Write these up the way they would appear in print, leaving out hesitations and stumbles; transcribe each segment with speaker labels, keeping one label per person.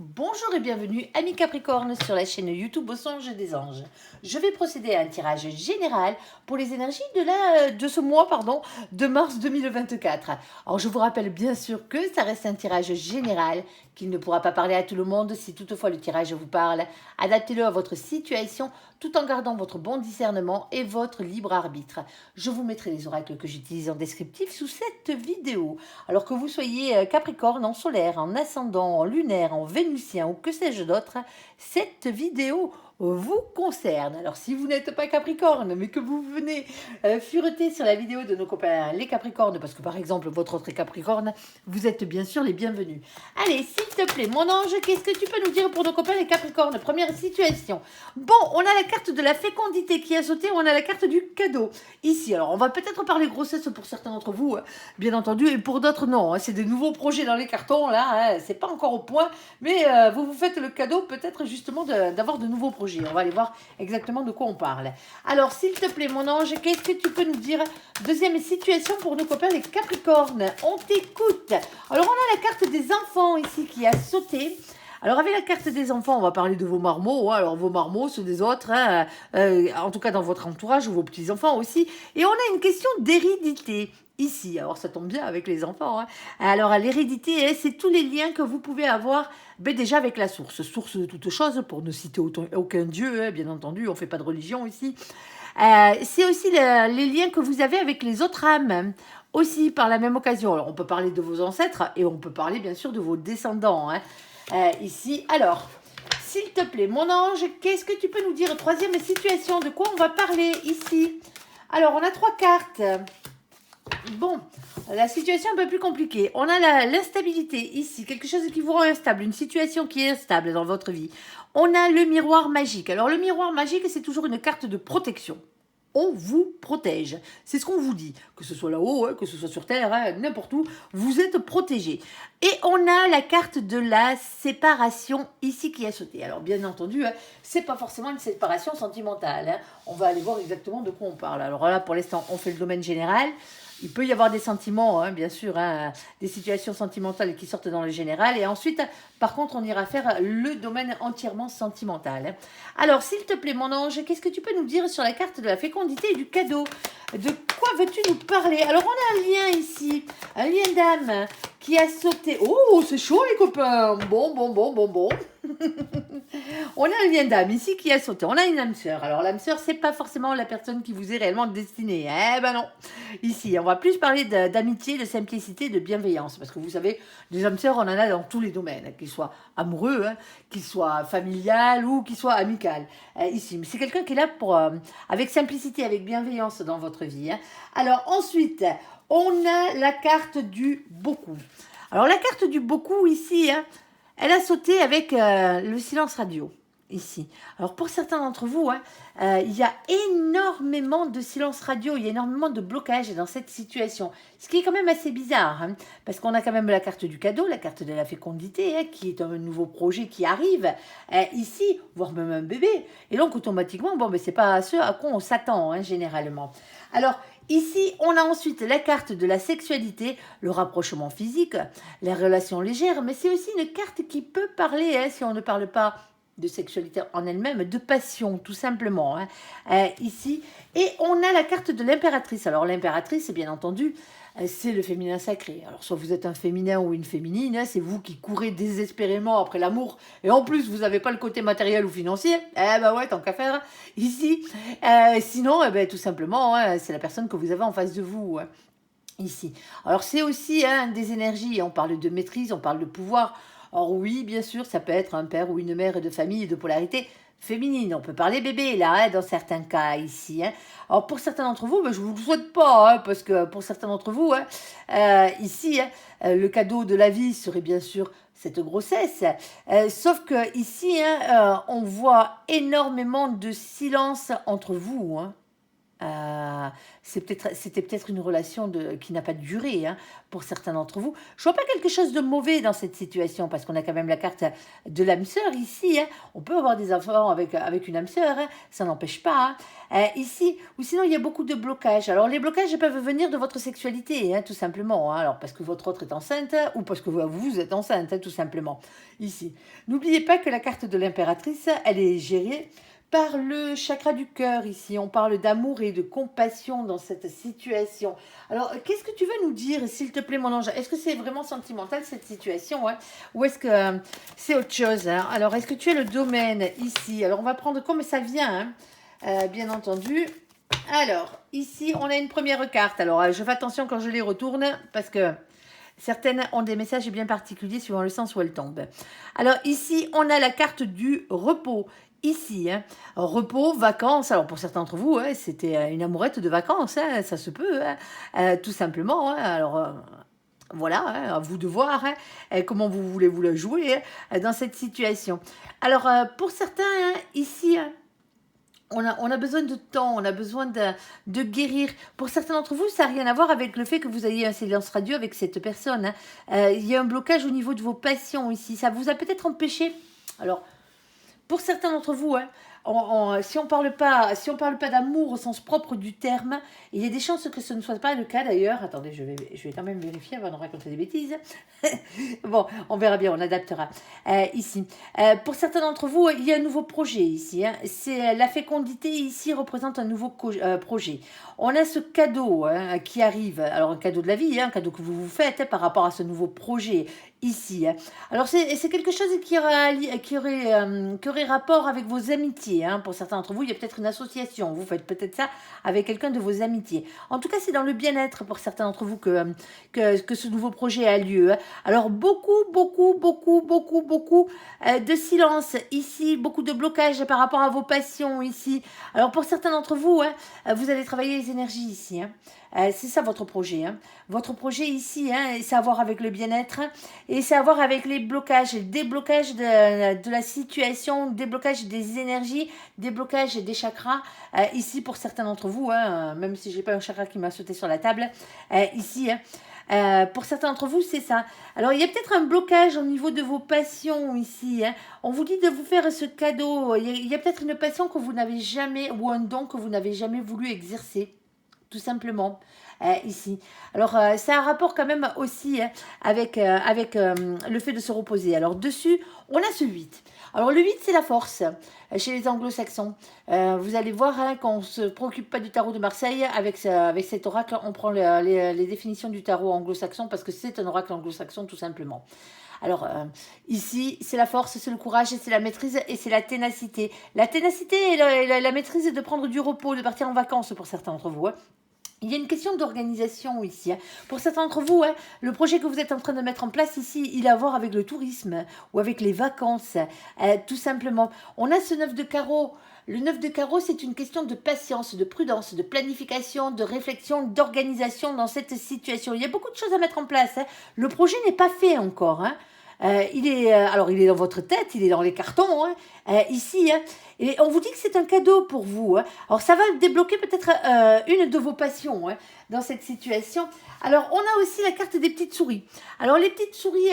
Speaker 1: Bonjour et bienvenue, amis Capricorne, sur la chaîne YouTube Au Songe des Anges. Je vais procéder à un tirage général pour les énergies de ce mois de mars 2024. Alors je vous rappelle bien sûr que ça reste un tirage général, qu'il ne pourra pas parler à tout le monde. Si toutefois le tirage vous parle, adaptez-le à votre situation tout en gardant votre bon discernement et votre libre arbitre. Je vous mettrai les oracles que j'utilise en descriptif sous cette vidéo. Alors que vous soyez Capricorne, en solaire, en ascendant, en lunaire, en vénusien ou que sais-je d'autre, cette vidéo vous concerne. Alors si vous n'êtes pas Capricorne, mais que vous venez fureter sur la vidéo de nos copains les Capricornes, parce que par exemple votre autre est Capricorne, vous êtes bien sûr les bienvenus. Allez, s'il te plaît, mon ange, qu'est-ce que tu peux nous dire pour nos copains les Capricornes? Première situation. Bon, on a la carte de la fécondité qui a sauté, on a la carte du cadeau ici. Alors on va peut-être parler grossesse pour certains d'entre vous, bien entendu, et pour d'autres non. C'est des nouveaux projets dans les cartons là, c'est pas encore au point, mais vous vous faites le cadeau peut-être justement d'avoir de nouveaux projets. On va aller voir exactement de quoi on parle. Alors s'il te plaît mon ange, qu'est-ce que tu peux nous dire? Deuxième situation pour nos copains les Capricornes, on t'écoute. Alors on a la carte des enfants ici qui a sauté. Alors avec la carte des enfants, on va parler de vos marmots. Alors vos marmots, ceux des autres, en tout cas dans votre entourage, ou vos petits-enfants aussi. Et on a une question d'hérédité ici. Alors ça tombe bien avec les enfants. Alors l'hérédité, c'est tous les liens que vous pouvez avoir déjà avec la source. Source de toute chose, pour ne citer aucun dieu, bien entendu, on ne fait pas de religion ici. C'est aussi les liens que vous avez avec les autres âmes. Aussi, par la même occasion. Alors, on peut parler de vos ancêtres et on peut parler bien sûr de vos descendants. Ici, alors, s'il te plaît, mon ange, qu'est-ce que tu peux nous dire? Troisième situation, de quoi on va parler ici? Alors, on a 3 cartes. Bon, la situation est un peu plus compliquée. On a l'instabilité ici, quelque chose qui vous rend instable, une situation qui est instable dans votre vie. On a le miroir magique. Alors, le miroir magique, c'est toujours une carte de protection. On vous protège. C'est ce qu'on vous dit. Que ce soit là-haut, que ce soit sur Terre, n'importe où, vous êtes protégé. Et on a la carte de la séparation ici qui a sauté. Alors bien entendu, c'est pas forcément une séparation sentimentale. On va aller voir exactement de quoi on parle. Alors là, pour l'instant, on fait le domaine général. Il peut y avoir des sentiments, bien sûr, des situations sentimentales qui sortent dans le général. Et ensuite, par contre, on ira faire le domaine entièrement sentimental. Alors, s'il te plaît, mon ange, qu'est-ce que tu peux nous dire sur la carte de la fécondité et du cadeau? De quoi veux-tu nous parler? Alors, on a un lien ici, un lien d'âme qui a sauté. Oh, c'est chaud, les copains. Bon. On a un lien d'âme ici qui a sauté. On a une âme sœur. Alors, l'âme sœur, c'est pas forcément la personne qui vous est réellement destinée. Eh ben non. Ici, on va plus parler d'amitié, de simplicité, de bienveillance. Parce que vous savez, des âmes sœurs, on en a dans tous les domaines. Qu'ils soient amoureux, qu'ils soient familial ou qu'ils soient amical. Ici, mais c'est quelqu'un qui est là pour, avec simplicité, avec bienveillance dans votre vie. Alors, ensuite, on a la carte du beaucoup. Alors, la carte du beaucoup ici, elle a sauté avec le silence radio, ici. Alors, pour certains d'entre vous, il y a énormément de silence radio, il y a énormément de blocage dans cette situation. Ce qui est quand même assez bizarre, parce qu'on a quand même la carte du cadeau, la carte de la fécondité, qui est un nouveau projet qui arrive ici, voire même un bébé. Et donc, automatiquement, c'est pas ce à quoi on s'attend, généralement. Alors, ici, on a ensuite la carte de la sexualité, le rapprochement physique, les relations légères, mais c'est aussi une carte qui peut parler, si on ne parle pas de sexualité en elle-même, de passion, tout simplement, ici. Et on a la carte de l'impératrice. Alors, l'impératrice, bien entendu, c'est le féminin sacré. Alors, soit vous êtes un féminin ou une féminine, c'est vous qui courez désespérément après l'amour, et en plus, vous n'avez pas le côté matériel ou financier, tant qu'à faire, ici. Sinon, tout simplement, c'est la personne que vous avez en face de vous, ici. Alors, c'est aussi des énergies, on parle de maîtrise, on parle de pouvoir. Or oui, bien sûr, ça peut être un père ou une mère de famille de polarité féminine. On peut parler bébé, là, dans certains cas, ici. Alors, pour certains d'entre vous, je ne vous le souhaite pas, parce que pour certains d'entre vous, ici, le cadeau de la vie serait bien sûr cette grossesse. Sauf que ici, on voit énormément de silence entre vous, C'était peut-être une relation qui n'a pas duré hein, pour certains d'entre vous. Je vois pas quelque chose de mauvais dans cette situation parce qu'on a quand même la carte de l'âme sœur ici. Hein. On peut avoir des enfants avec une âme sœur, hein, ça n'empêche pas. Hein. Ici, ou sinon il y a beaucoup de blocages. Alors les blocages peuvent venir de votre sexualité, hein, tout simplement. Hein. Alors parce que votre autre est enceinte ou parce que vous êtes enceinte, hein, tout simplement. Ici, n'oubliez pas que la carte de l'impératrice, elle est gérée par le chakra du cœur ici. On parle d'amour et de compassion dans cette situation. Alors, qu'est-ce que tu veux nous dire, s'il te plaît, mon ange? Est-ce que c'est vraiment sentimental, cette situation hein? Ou est-ce que c'est autre chose hein? Alors, est-ce que tu as le domaine ici? Alors, on va prendre comme ça vient, hein, bien entendu. Alors, ici, on a une première carte. Alors, je fais attention quand je les retourne, parce que certaines ont des messages bien particuliers suivant le sens où elles tombent. Alors ici, on a la carte du repos. Ici, hein. Repos, vacances. Alors pour certains d'entre vous, hein, c'était une amourette de vacances, hein, ça se peut, hein, tout simplement. Hein. Alors voilà, hein, à vous de voir hein, comment vous voulez vous la jouer hein, dans cette situation. Alors pour certains, hein, ici, hein, on a besoin de temps, on a besoin de guérir. Pour certains d'entre vous, ça n'a rien à voir avec le fait que vous ayez un silence radio avec cette personne. Hein. Il y a un blocage au niveau de vos passions ici. Ça vous a peut-être empêché. Alors, pour certains d'entre vous, hein, si on parle pas d'amour au sens propre du terme, il y a des chances que ce ne soit pas le cas d'ailleurs. Attendez, je vais quand même vérifier avant de raconter des bêtises. Bon, on verra bien, on adaptera ici. Pour certains d'entre vous, il y a un nouveau projet ici. Hein. C'est la fécondité ici représente un nouveau projet. On a ce cadeau hein, qui arrive. Alors un cadeau de la vie, hein, un cadeau que vous vous faites hein, par rapport à ce nouveau projet ici. Hein. Alors c'est quelque chose qui aurait rapport avec vos amitiés. Hein. Pour certains d'entre vous, il y a peut-être une association. Vous faites peut-être ça avec quelqu'un de vos amitiés. En tout cas, c'est dans le bien-être pour certains d'entre vous que ce nouveau projet a lieu. Hein. Alors beaucoup de silence ici, beaucoup de blocage par rapport à vos passions ici. Alors pour certains d'entre vous, hein, vous allez travailler les énergies ici. Hein. C'est ça votre projet. Hein. Votre projet ici, hein, c'est à voir avec le bien-être hein, et c'est à voir avec les blocages, le déblocage de la situation, déblocage des énergies, déblocage des chakras. Ici, pour certains d'entre vous, hein, même si j'ai pas un chakra qui m'a sauté sur la table, ici, pour certains d'entre vous, c'est ça. Alors, il y a peut-être un blocage au niveau de vos passions ici. Hein. On vous dit de vous faire ce cadeau. Il y a peut-être une passion que vous n'avez jamais, ou un don que vous n'avez jamais voulu exercer. Tout simplement, ici. Alors, ça a un rapport quand même aussi hein, avec le fait de se reposer. Alors, dessus, on a ce 8. Alors, le 8, c'est la force chez les anglo-saxons. Vous allez voir hein, qu'on ne se préoccupe pas du tarot de Marseille. Avec cet oracle, on prend les définitions du tarot anglo-saxon parce que c'est un oracle anglo-saxon, tout simplement. Alors, ici, c'est la force, c'est le courage, c'est la maîtrise et c'est la ténacité. La ténacité et la maîtrise de prendre du repos, de partir en vacances pour certains d'entre vous. Hein. Il y a une question d'organisation ici. Hein. Pour certains d'entre vous, hein, le projet que vous êtes en train de mettre en place ici, il a à voir avec le tourisme ou avec les vacances, tout simplement. On a ce 9 de carreau. Le 9 de carreau, c'est une question de patience, de prudence, de planification, de réflexion, d'organisation dans cette situation. Il y a beaucoup de choses à mettre en place. Hein. Le projet n'est pas fait encore. Hein. Il est dans votre tête, il est dans les cartons, hein, ici. Hein, et on vous dit que c'est un cadeau pour vous. Hein. Alors, ça va débloquer peut-être une de vos passions hein, dans cette situation. Alors, on a aussi la carte des petites souris. Alors, les petites souris,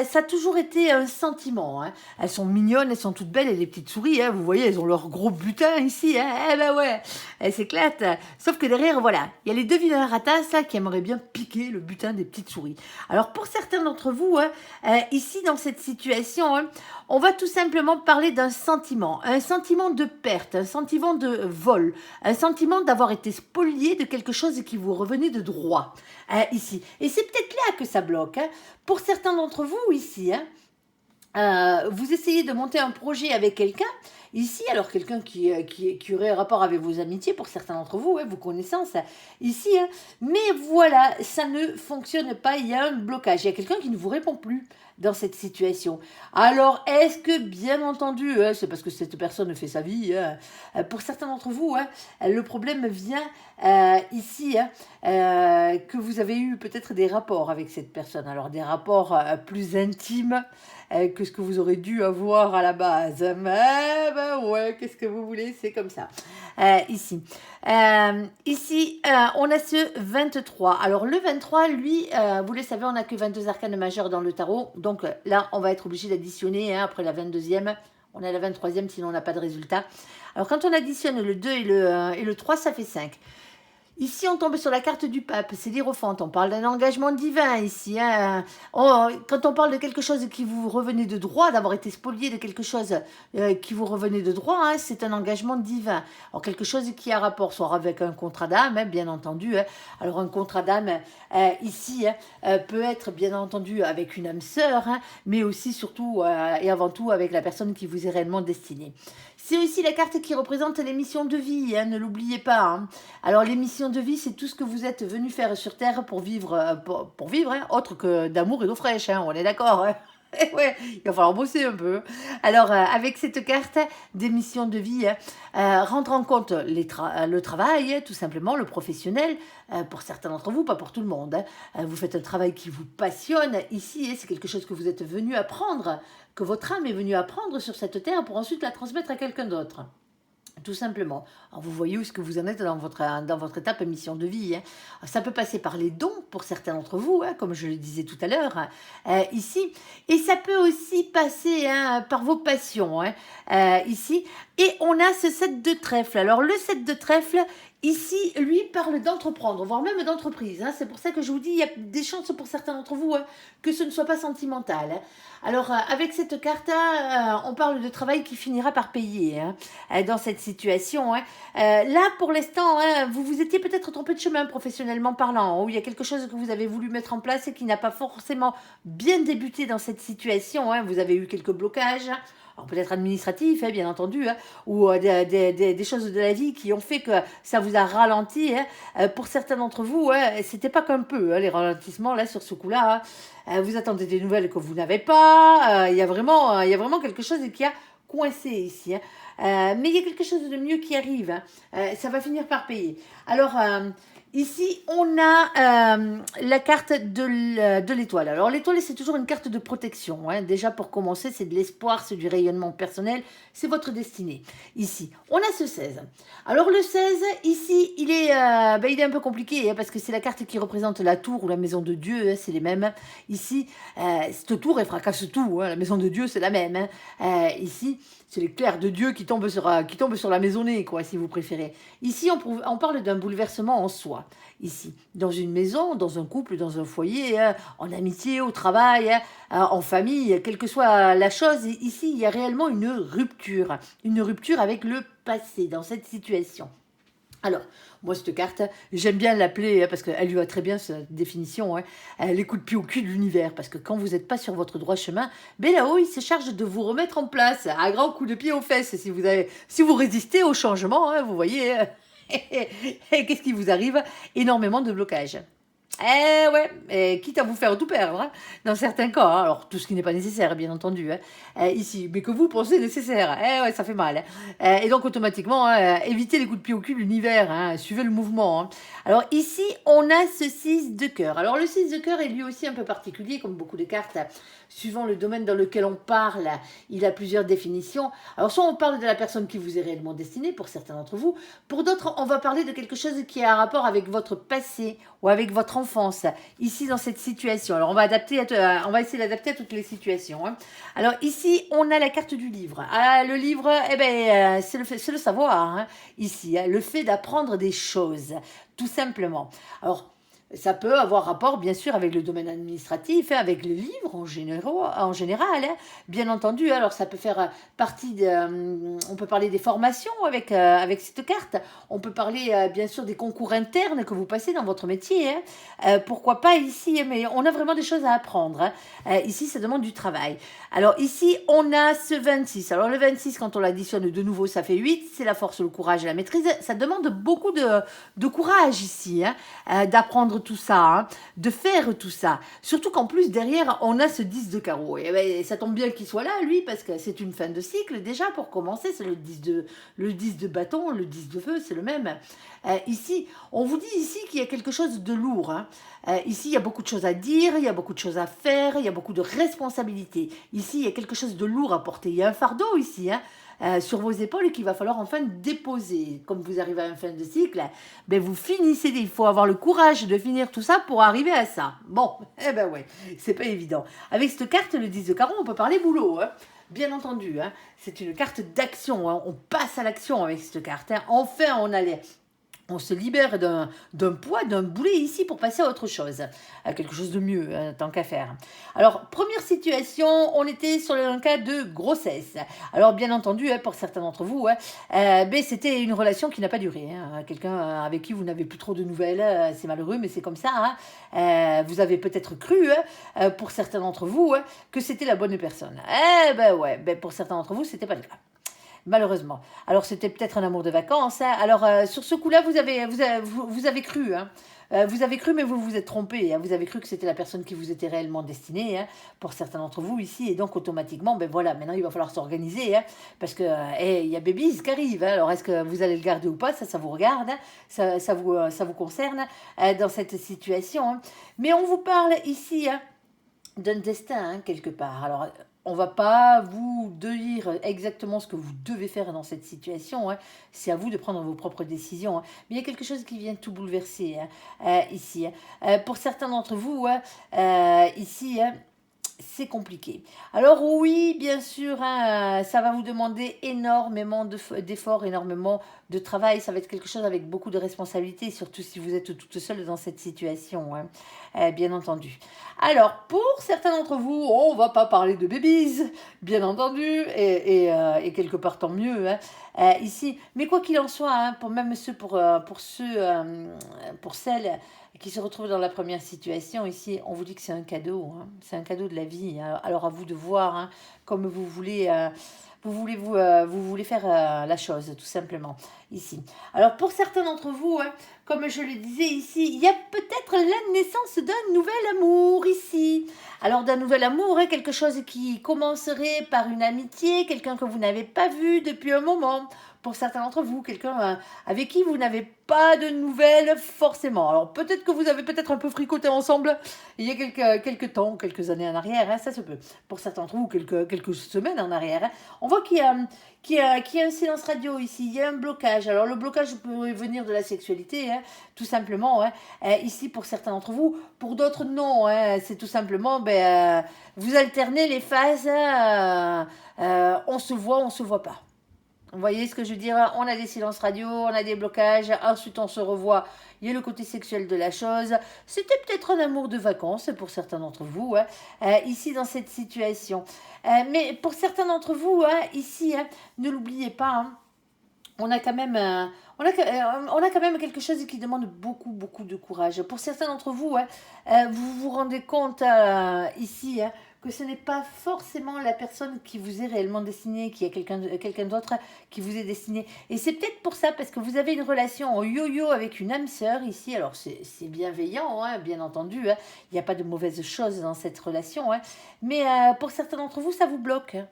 Speaker 1: ça a toujours été un sentiment. Hein. Elles sont mignonnes, elles sont toutes belles, et les petites souris, hein, vous voyez, elles ont leur gros butin ici. Hein. Eh ben ouais, elles s'éclatent. Sauf que derrière, voilà, il y a les deux vilains ratas là, qui aimeraient bien piquer le butin des petites souris. Alors, pour certains d'entre vous, hein, ici, dans cette situation, hein, on va tout simplement parler d'un sentiment. Un sentiment de perte, un sentiment de vol, un sentiment d'avoir été spolié de quelque chose qui vous revenait de droit. Ici. Et c'est peut-être là que ça bloque. Hein. Pour certains d'entre vous, ici, hein, vous essayez de monter un projet avec quelqu'un. Ici, alors quelqu'un qui aurait rapport avec vos amitiés, pour certains d'entre vous, hein, vos connaissances, ici, hein, mais voilà, ça ne fonctionne pas, il y a un blocage, il y a quelqu'un qui ne vous répond plus dans cette situation. Alors, est-ce que, bien entendu, hein, c'est parce que cette personne fait sa vie, hein, pour certains d'entre vous, hein, le problème vient ici, hein, que vous avez eu peut-être des rapports avec cette personne, alors des rapports plus intimes, que ce que vous aurez dû avoir à la base. Mais ben ouais, qu'est-ce que vous voulez, c'est comme ça. ici. On a ce 23. Alors, le 23, lui, vous le savez, on n'a que 22 arcanes majeures dans le tarot. Donc là, on va être obligé d'additionner après la 22e. On a la 23e, sinon on n'a pas de résultat. Alors, quand on additionne le 2 et le 3, ça fait 5. Ici, on tombe sur la carte du pape, c'est l'Hiérophante. On parle d'un engagement divin ici. Hein. Quand on parle de quelque chose qui vous revenait de droit, d'avoir été spolié de quelque chose qui vous revenait de droit, hein, c'est un engagement divin. Alors, quelque chose qui a rapport soit avec un contrat d'âme, hein, bien entendu. Hein. Alors, un contrat d'âme, ici, peut être bien entendu avec une âme sœur, hein, mais aussi, surtout et avant tout, avec la personne qui vous est réellement destinée. C'est aussi la carte qui représente les missions de vie, hein, ne l'oubliez pas. Hein. Alors, les missions de vie, c'est tout ce que vous êtes venu faire sur Terre pour vivre, pour vivre hein, autre que d'amour et d'eau fraîche, hein, on est d'accord. Hein. Ouais, il va falloir bosser un peu. Alors, avec cette carte des missions de vie, rendre en compte le travail, tout simplement, le professionnel, pour certains d'entre vous, pas pour tout le monde. Hein. Vous faites un travail qui vous passionne ici, c'est quelque chose que vous êtes venu apprendre, que votre âme est venue apprendre sur cette terre pour ensuite la transmettre à quelqu'un d'autre. Tout simplement. Alors vous voyez où est-ce que vous en êtes dans votre étape mission de vie. Hein. Ça peut passer par les dons pour certains d'entre vous, hein, comme je le disais tout à l'heure, ici. Et ça peut aussi passer hein, par vos passions, hein, ici. Et on a ce 7 de trèfle. Alors le 7 de trèfle, ici, lui parle d'entreprendre, voire même d'entreprise. Hein. C'est pour ça que je vous dis, il y a des chances pour certains d'entre vous hein, que ce ne soit pas sentimental. Hein. Alors, avec cette carte, on parle de travail qui finira par payer hein, dans cette situation. Hein. Là, pour l'instant, hein, vous vous étiez peut-être trompé de chemin professionnellement parlant, où il y a quelque chose que vous avez voulu mettre en place et qui n'a pas forcément bien débuté dans cette situation. Hein. Vous avez eu quelques blocages. Alors peut-être administratif, hein, bien entendu, hein, ou des choses de la vie qui ont fait que ça vous a ralenti. Hein. Pour certains d'entre vous, hein, c'était pas qu'un peu, hein, les ralentissements là sur ce coup-là. Hein. Vous attendez des nouvelles que vous n'avez pas. Il y a vraiment quelque chose qui a coincé ici. Hein. Mais il y a quelque chose de mieux qui arrive. Hein. Ça va finir par payer. Alors, ici, on a la carte de l'étoile. Alors, l'étoile, c'est toujours une carte de protection. Hein. Déjà, pour commencer, c'est de l'espoir, c'est du rayonnement personnel, c'est votre destinée. Ici, on a ce 16. Alors, le 16, ici, il est un peu compliqué, hein, parce que c'est la carte qui représente la tour ou la maison de Dieu, hein, c'est les mêmes. Ici, cette tour, elle fracasse tout. Hein. La maison de Dieu, c'est la même. Hein. Ici, c'est l'éclair de Dieu qui tombe sur la maisonnée, quoi, si vous préférez. Ici, on parle d'un bouleversement en soi. Ici, dans une maison, dans un couple, dans un foyer, hein, en amitié, au travail, hein, en famille, quelle que soit la chose, ici, il y a réellement une rupture avec le passé dans cette situation. Alors, moi, cette carte, j'aime bien l'appeler, hein, parce qu'elle lui va très bien, cette définition, hein, les coups de pied au cul de l'univers. Parce que quand vous n'êtes pas sur votre droit chemin, ben là-haut, il se charge de vous remettre en place, à grands coups de pied aux fesses, si vous résistez au changement, hein, vous voyez. Et qu'est-ce qui vous arrive? Énormément de blocages. Eh ouais, quitte à vous faire tout perdre, hein, dans certains cas. Hein. Alors, tout ce qui n'est pas nécessaire, bien entendu, hein, ici, mais que vous pensez nécessaire. Eh ouais, ça fait mal. Hein. Et donc, automatiquement, hein, évitez les coups de pied au cul de l'univers, hein, suivez le mouvement. Hein. Alors, ici, on a ce 6 de cœur. Alors, le 6 de cœur est lui aussi un peu particulier, comme beaucoup de cartes. Suivant le domaine dans lequel on parle, il a plusieurs définitions. Alors, soit on parle de la personne qui vous est réellement destinée, pour certains d'entre vous. Pour d'autres, on va parler de quelque chose qui a un rapport avec votre passé ou avec votre enfance, ici dans cette situation. Alors, on va essayer d'adapter à toutes les situations. Hein. Alors, ici, on a la carte du livre. Ah, le livre, c'est le savoir, hein, ici. Hein, le fait d'apprendre des choses, tout simplement. Alors, ça peut avoir rapport, bien sûr, avec le domaine administratif, hein, avec les livres en général, hein, bien entendu. Alors, ça peut faire partie on peut parler des formations avec cette carte. On peut parler, bien sûr, des concours internes que vous passez dans votre métier. Hein. Pourquoi pas ici, mais on a vraiment des choses à apprendre. Hein. Ici, ça demande du travail. Alors, ici, on a ce 26. Alors, le 26, quand on l'additionne de nouveau, ça fait 8. C'est la force, le courage et la maîtrise. Ça demande beaucoup de courage ici, hein, d'apprendre tout ça, hein, de faire tout ça. Surtout qu'en plus, derrière, on a ce 10 de carreau. Et ben, ça tombe bien qu'il soit là, lui, parce que c'est une fin de cycle. Déjà, pour commencer, c'est le 10 de bâton, le 10 de feu, c'est le même. Ici, on vous dit ici qu'il y a quelque chose de lourd. Hein. Ici, il y a beaucoup de choses à dire, il y a beaucoup de choses à faire, il y a beaucoup de responsabilités. Ici, il y a quelque chose de lourd à porter. Il y a un fardeau ici, hein. sur vos épaules et qu'il va falloir enfin déposer. Comme vous arrivez à une fin de cycle, ben vous finissez, il faut avoir le courage de finir tout ça pour arriver à ça. Bon, eh ben ouais, c'est pas évident. Avec cette carte, le 10 de carreau, on peut parler boulot, hein. Bien entendu, hein. C'est une carte d'action, hein. On passe à l'action avec cette carte, hein. Enfin, on se libère d'un poids, d'un boulet ici pour passer à autre chose, à quelque chose de mieux, hein, tant qu'à faire. Alors, première situation, on était sur un cas de grossesse. Alors, bien entendu, hein, pour certains d'entre vous, hein, ben, c'était une relation qui n'a pas duré. Hein, quelqu'un avec qui vous n'avez plus trop de nouvelles, c'est malheureux, mais c'est comme ça. Hein. Vous avez peut-être cru, hein, pour certains d'entre vous, hein, que c'était la bonne personne. Eh ben ouais, ben, pour certains d'entre vous, c'était pas le cas. Malheureusement. Alors, c'était peut-être un amour de vacances. Hein. Alors, sur ce coup-là, vous avez cru. Hein. Vous avez cru, mais vous vous êtes trompé. Hein. Vous avez cru que c'était la personne qui vous était réellement destinée, hein, pour certains d'entre vous ici. Et donc, automatiquement, ben voilà, maintenant, il va falloir s'organiser. Hein, parce que, il y a Baby's qui arrive. Hein. Alors, est-ce que vous allez le garder ou pas? Ça vous regarde. Hein. Ça vous concerne dans cette situation. Hein. Mais on vous parle ici, hein, d'un destin, hein, quelque part. Alors, on va pas vous dire exactement ce que vous devez faire dans cette situation. Hein. C'est à vous de prendre vos propres décisions. Hein. Mais il y a quelque chose qui vient tout bouleverser, hein, ici. Hein. Pour certains d'entre vous, hein, ici, hein, c'est compliqué. Alors oui, bien sûr, hein, ça va vous demander énormément d'efforts, énormément de travail. Ça va être quelque chose avec beaucoup de responsabilités, surtout si vous êtes toute seule dans cette situation, hein, bien entendu. Alors, pour certains d'entre vous, on va pas parler de babies, bien entendu, et quelque part tant mieux, hein, ici. Mais quoi qu'il en soit, hein, pour celles qui se retrouvent dans la première situation, ici, on vous dit que c'est un cadeau, hein, c'est un cadeau de la vie. Hein. Alors à vous de voir, hein, comme vous voulez faire la chose, tout simplement, ici. Alors pour certains d'entre vous, hein, comme je le disais ici, il y a peut-être la naissance d'un nouvel amour ici. Alors d'un nouvel amour, hein, quelque chose qui commencerait par une amitié, quelqu'un que vous n'avez pas vu depuis un moment. Pour certains d'entre vous, quelqu'un avec qui vous n'avez pas de nouvelles forcément. Alors peut-être que vous avez peut-être un peu fricoté ensemble il y a quelques temps, quelques années en arrière, hein, ça se peut. Pour certains d'entre vous, quelques semaines en arrière. Hein. On voit qu'il y a un silence radio ici, il y a un blocage. Alors le blocage peut venir de la sexualité, hein, tout simplement. Hein. Ici pour certains d'entre vous, pour d'autres non. Hein. C'est tout simplement, vous alternez les phases, hein, on se voit pas. Vous voyez ce que je veux dire? On a des silences radio, on a des blocages, ensuite on se revoit. Il y a le côté sexuel de la chose. C'était peut-être un amour de vacances pour certains d'entre vous, hein, ici dans cette situation. Mais pour certains d'entre vous, hein, ici, hein, ne l'oubliez pas, hein, on a quand même quelque chose qui demande beaucoup, beaucoup de courage. Pour certains d'entre vous, hein, vous vous rendez compte ici, hein, que ce n'est pas forcément la personne qui vous est réellement destinée, qu'il y a quelqu'un d'autre qui vous est destiné. Et c'est peut-être pour ça, parce que vous avez une relation en yo-yo avec une âme sœur ici. Alors c'est bienveillant, hein, bien entendu. Hein. Il n'y a pas de mauvaises choses dans cette relation. Hein. Mais pour certains d'entre vous, ça vous bloque. Hein.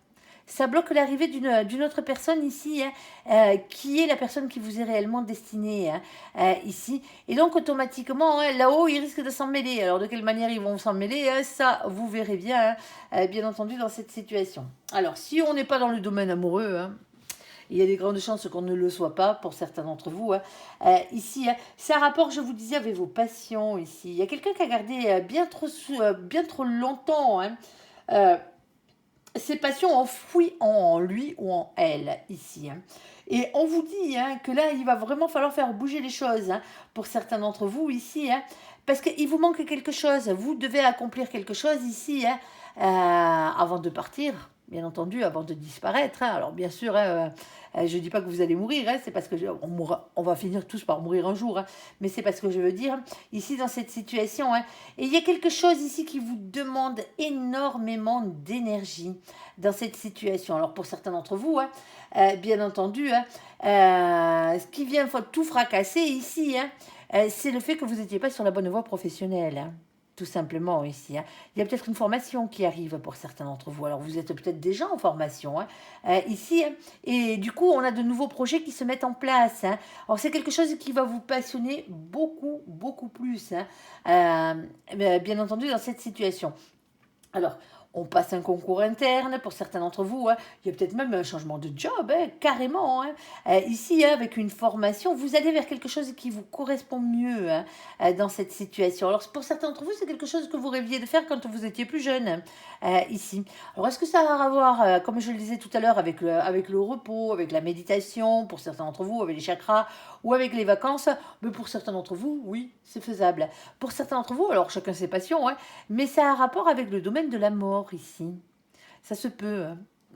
Speaker 1: Ça bloque l'arrivée d'une autre personne ici, hein, qui est la personne qui vous est réellement destinée, hein, ici. Et donc, automatiquement, hein, là-haut, ils risquent de s'en mêler. Alors, de quelle manière ils vont s'en mêler, hein, ça, vous verrez bien, hein, bien entendu, dans cette situation. Alors, si on n'est pas dans le domaine amoureux, hein, il y a des grandes chances qu'on ne le soit pas pour certains d'entre vous. Hein. Ici, hein, c'est un rapport, je vous disais, avec vos passions ici. Il y a quelqu'un qui a gardé bien trop longtemps, hein, ses passions enfouies en lui ou en elle, ici. Hein. Et on vous dit, hein, que là, il va vraiment falloir faire bouger les choses, hein, pour certains d'entre vous ici, hein, parce qu'il vous manque quelque chose. Vous devez accomplir quelque chose ici, hein, avant de partir, bien entendu, avant de disparaître. Hein. Alors bien sûr, hein, je ne dis pas que vous allez mourir, hein, c'est parce que on va finir tous par mourir un jour, hein, mais c'est parce que je veux dire, ici dans cette situation, hein, et il y a quelque chose ici qui vous demande énormément d'énergie dans cette situation. Alors pour certains d'entre vous, hein, bien entendu, hein, ce qui vient tout fracasser ici, hein, c'est le fait que vous n'étiez pas sur la bonne voie professionnelle. Hein. Tout simplement ici. Hein. Il y a peut-être une formation qui arrive pour certains d'entre vous. Alors vous êtes peut-être déjà en formation, hein, ici. Hein. Et du coup, on a de nouveaux projets qui se mettent en place. Hein. Alors c'est quelque chose qui va vous passionner beaucoup, beaucoup plus. Hein, bien entendu, dans cette situation. Alors, on passe un concours interne pour certains d'entre vous. Hein. Il y a peut-être même un changement de job, hein, carrément. Hein. Ici, hein, avec une formation, vous allez vers quelque chose qui vous correspond mieux hein, dans cette situation. Alors, pour certains d'entre vous, c'est quelque chose que vous rêviez de faire quand vous étiez plus jeune, ici. Alors, est-ce que ça a à voir, comme je le disais tout à l'heure, avec le repos, avec la méditation, pour certains d'entre vous, avec les chakras ou avec les vacances? Mais pour certains d'entre vous, oui, c'est faisable. Pour certains d'entre vous, alors chacun ses passions, hein, mais ça a un rapport avec le domaine de la mort ici. Ça se peut,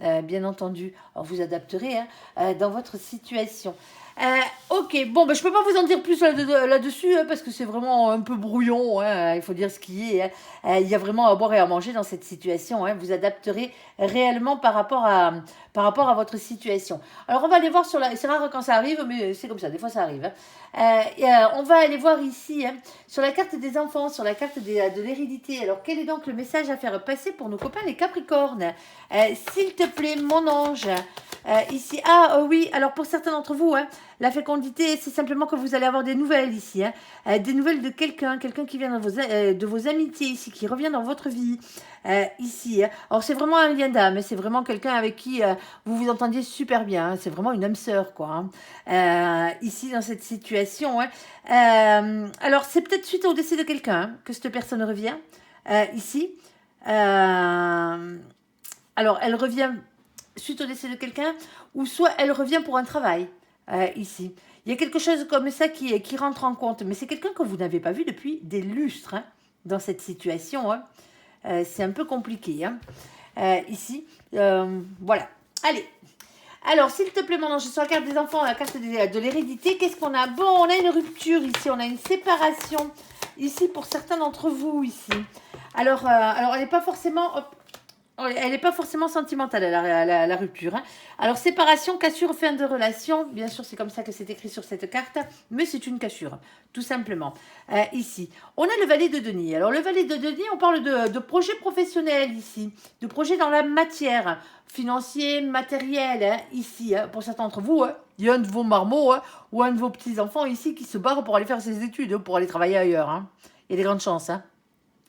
Speaker 1: hein, bien entendu. Alors vous adapterez hein, dans votre situation. Ok, bon, ben, je ne peux pas vous en dire plus là-dessus hein, parce que c'est vraiment un peu brouillon, hein, il faut dire ce qui est. Hein. Il y a vraiment à boire et à manger dans cette situation. Hein. Vous adapterez réellement par rapport à votre situation. Alors on va aller voir c'est rare quand ça arrive, mais c'est comme ça, des fois ça arrive. Hein. On va aller voir ici, hein, sur la carte des enfants, sur la carte de l'hérédité. Alors quel est donc le message à faire passer pour nos copains les Capricornes? S'il te plaît, mon ange. Ici, oui, alors pour certains d'entre vous, hein, la fécondité, c'est simplement que vous allez avoir des nouvelles ici, hein, des nouvelles de quelqu'un qui vient de vos amitiés ici, qui revient dans votre vie ici. Hein. Alors c'est vraiment un lien d'âme, c'est vraiment quelqu'un avec qui vous vous entendiez super bien, hein, c'est vraiment une âme sœur quoi. Hein, ici dans cette situation. Hein. Alors c'est peut-être suite au décès de quelqu'un hein, que cette personne revient ici. Alors elle revient suite au décès de quelqu'un, ou soit elle revient pour un travail, ici. Il y a quelque chose comme ça qui rentre en compte, mais c'est quelqu'un que vous n'avez pas vu depuis des lustres, hein, dans cette situation. Hein. C'est un peu compliqué, hein. Ici. Voilà. Allez. Alors, s'il te plaît, mon ange, sur la carte des enfants, la carte de l'hérédité, qu'est-ce qu'on a? Bon, on a une rupture ici, on a une séparation, ici, pour certains d'entre vous, ici. Alors elle n'est pas forcément... Hop, elle n'est pas forcément sentimentale, la rupture. Hein. Alors, séparation, cassure, fin de relation. Bien sûr, c'est comme ça que c'est écrit sur cette carte. Mais c'est une cassure, tout simplement. Ici, on a le valet de denier. Alors, le valet de denier, on parle de projets professionnels ici. De projets dans la matière. Financier, matériel, hein, ici. Hein. Pour certains d'entre vous, hein, il y a un de vos marmots hein, ou un de vos petits-enfants ici qui se barre pour aller faire ses études, pour aller travailler ailleurs. Hein. Il y a des grandes chances. Hein.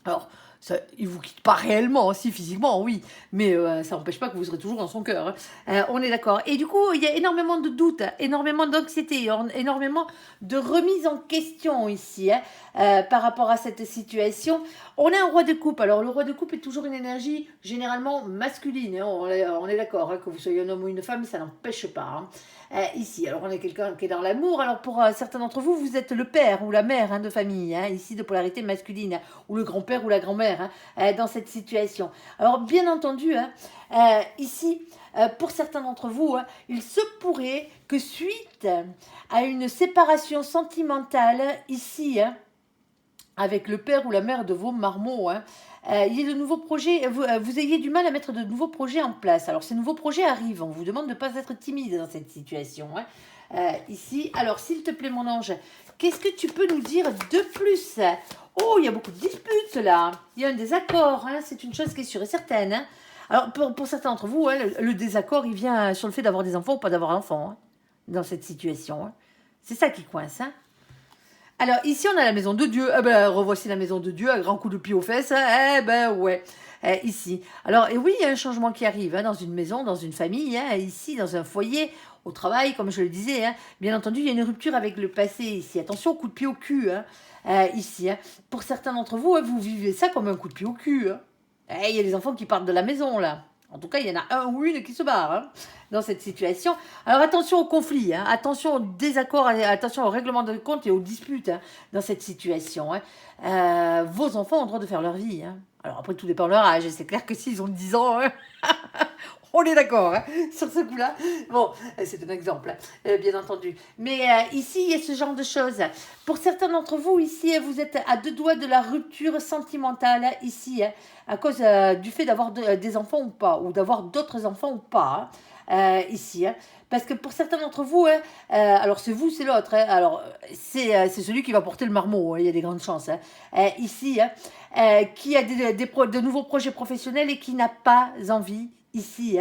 Speaker 1: Alors... Ça, il ne vous quitte pas réellement, si physiquement, oui, mais ça n'empêche pas que vous serez toujours dans son cœur. Hein. On est d'accord. Et du coup, il y a énormément de doutes, énormément d'anxiété, énormément de remise en question ici par rapport à cette situation. On a un roi de coupe. Alors, le roi de coupe est toujours une énergie généralement masculine. Hein. On est d'accord, hein, que vous soyez un homme ou une femme, ça n'empêche pas. Hein. Ici, alors on est quelqu'un qui est dans l'amour. Alors, pour certains d'entre vous, vous êtes le père ou la mère hein, de famille, hein, ici de polarité masculine, ou le grand-père ou la grand-mère hein, dans cette situation. Alors, bien entendu, hein, ici, pour certains d'entre vous, hein, il se pourrait que suite à une séparation sentimentale, ici, hein, avec le père ou la mère de vos marmots, hein, il y a de nouveaux projets, vous ayez du mal à mettre de nouveaux projets en place. Alors, ces nouveaux projets arrivent, on vous demande de ne pas être timide dans cette situation. Hein. Ici, alors, s'il te plaît, mon ange, qu'est-ce que tu peux nous dire de plus? Oh, il y a beaucoup de disputes, là. Il y a un désaccord, hein, c'est une chose qui est sûre et certaine. Hein. Alors, pour certains d'entre vous, hein, le désaccord, il vient sur le fait d'avoir des enfants ou pas d'avoir d'enfants, hein, dans cette situation. Hein. C'est ça qui coince, hein. Alors, ici, on a la maison de Dieu. Eh ben, revoici la maison de Dieu, un grand coup de pied aux fesses. Eh ben, ouais. Ici. Alors, et oui, il y a un changement qui arrive hein, dans une maison, dans une famille, hein, ici, dans un foyer, au travail, comme je le disais. Hein. Bien entendu, il y a une rupture avec le passé ici. Attention au coup de pied au cul. Hein, ici. Hein. Pour certains d'entre vous, hein, vous vivez ça comme un coup de pied au cul. Hein. Il y a des enfants qui partent de la maison, là. En tout cas, il y en a un ou une qui se barre hein, dans cette situation. Alors attention au conflit, hein, attention au désaccord, attention au règlement de compte et aux disputes hein, dans cette situation. Hein. Vos enfants ont le droit de faire leur vie. Hein. Alors après, tout dépend de leur âge. C'est clair que s'ils ont 10 ans, hein, on est d'accord hein, sur ce coup-là. Bon, c'est un exemple, bien entendu. Mais ici, il y a ce genre de choses. Pour certains d'entre vous, ici, vous êtes à deux doigts de la rupture sentimentale, ici, hein, à cause du fait d'avoir des enfants ou pas, ou d'avoir d'autres enfants ou pas, hein, ici. Hein. Parce que pour certains d'entre vous, hein, alors c'est vous, c'est l'autre. Hein, alors, c'est celui qui va porter le marmot, hein, il y a des grandes chances. Hein, ici, hein, qui a de nouveaux projets professionnels et qui n'a pas envie ici,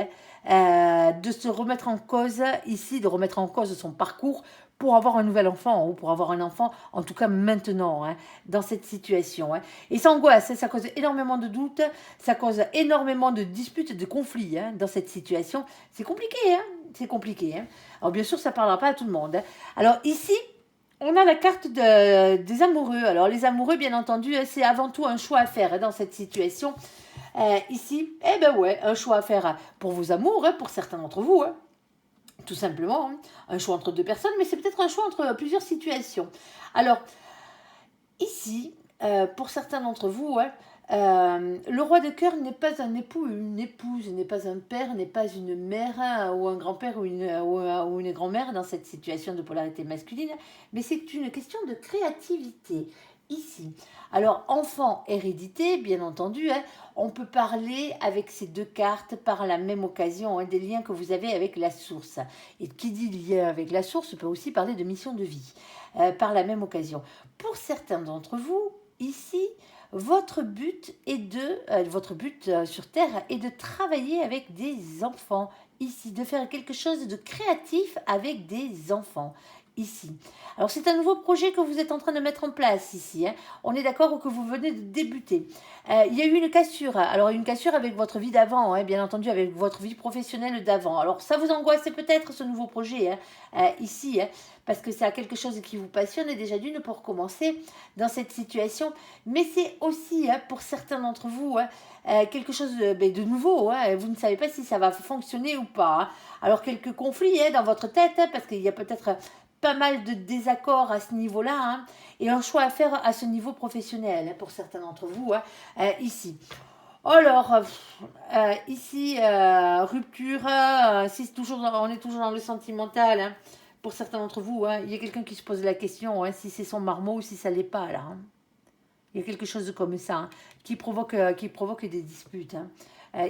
Speaker 1: hein, de se remettre en cause, ici, de remettre en cause son parcours pour avoir un nouvel enfant ou pour avoir un enfant, en tout cas maintenant, hein, dans cette situation. Hein. Et ça angoisse, hein, ça cause énormément de doutes, ça cause énormément de disputes, de conflits hein, dans cette situation. C'est compliqué, hein, c'est compliqué. Hein. Alors bien sûr, ça ne parlera pas à tout le monde. Hein. Alors ici, on a la carte des amoureux. Alors les amoureux, bien entendu, c'est avant tout un choix à faire hein, dans cette situation. Ici, eh ben ouais, un choix à faire pour vos amours, hein, pour certains d'entre vous. Hein. Tout simplement, hein. Un choix entre deux personnes, mais c'est peut-être un choix entre plusieurs situations. Alors, ici, pour certains d'entre vous, hein, le roi de cœur n'est pas un époux ou une épouse, n'est pas un père, n'est pas une mère hein, ou un grand-père ou une grand-mère dans cette situation de polarité masculine, mais c'est une question de créativité ici. Alors, enfant, hérédité, bien entendu, hein, on peut parler avec ces deux cartes par la même occasion hein, des liens que vous avez avec la source. Et qui dit lien avec la source peut aussi parler de mission de vie par la même occasion. Pour certains d'entre vous, ici, votre but sur Terre est de travailler avec des enfants. Ici, de faire quelque chose de créatif avec des enfants. Ici. Alors c'est un nouveau projet que vous êtes en train de mettre en place ici. Hein. On est d'accord que vous venez de débuter. Il y a eu une cassure. Alors une cassure avec votre vie d'avant, hein, bien entendu, avec votre vie professionnelle d'avant. Alors ça vous angoisse peut-être ce nouveau projet hein, ici, hein, parce que c'est quelque chose qui vous passionne et déjà d'une pour commencer dans cette situation. Mais c'est aussi hein, pour certains d'entre vous hein, quelque chose de nouveau. Hein. Vous ne savez pas si ça va fonctionner ou pas. Hein. Alors quelques conflits hein, dans votre tête, hein, parce qu'il y a peut-être pas mal de désaccords à ce niveau-là, hein, et un choix à faire à ce niveau professionnel, hein, pour certains d'entre vous, hein, ici. Alors, ici, rupture, on est toujours dans le sentimental, hein, pour certains d'entre vous, hein, il y a quelqu'un qui se pose la question, hein, si c'est son marmot ou si ça l'est pas, là. Hein. Il y a quelque chose comme ça, hein, qui provoque des disputes, hein.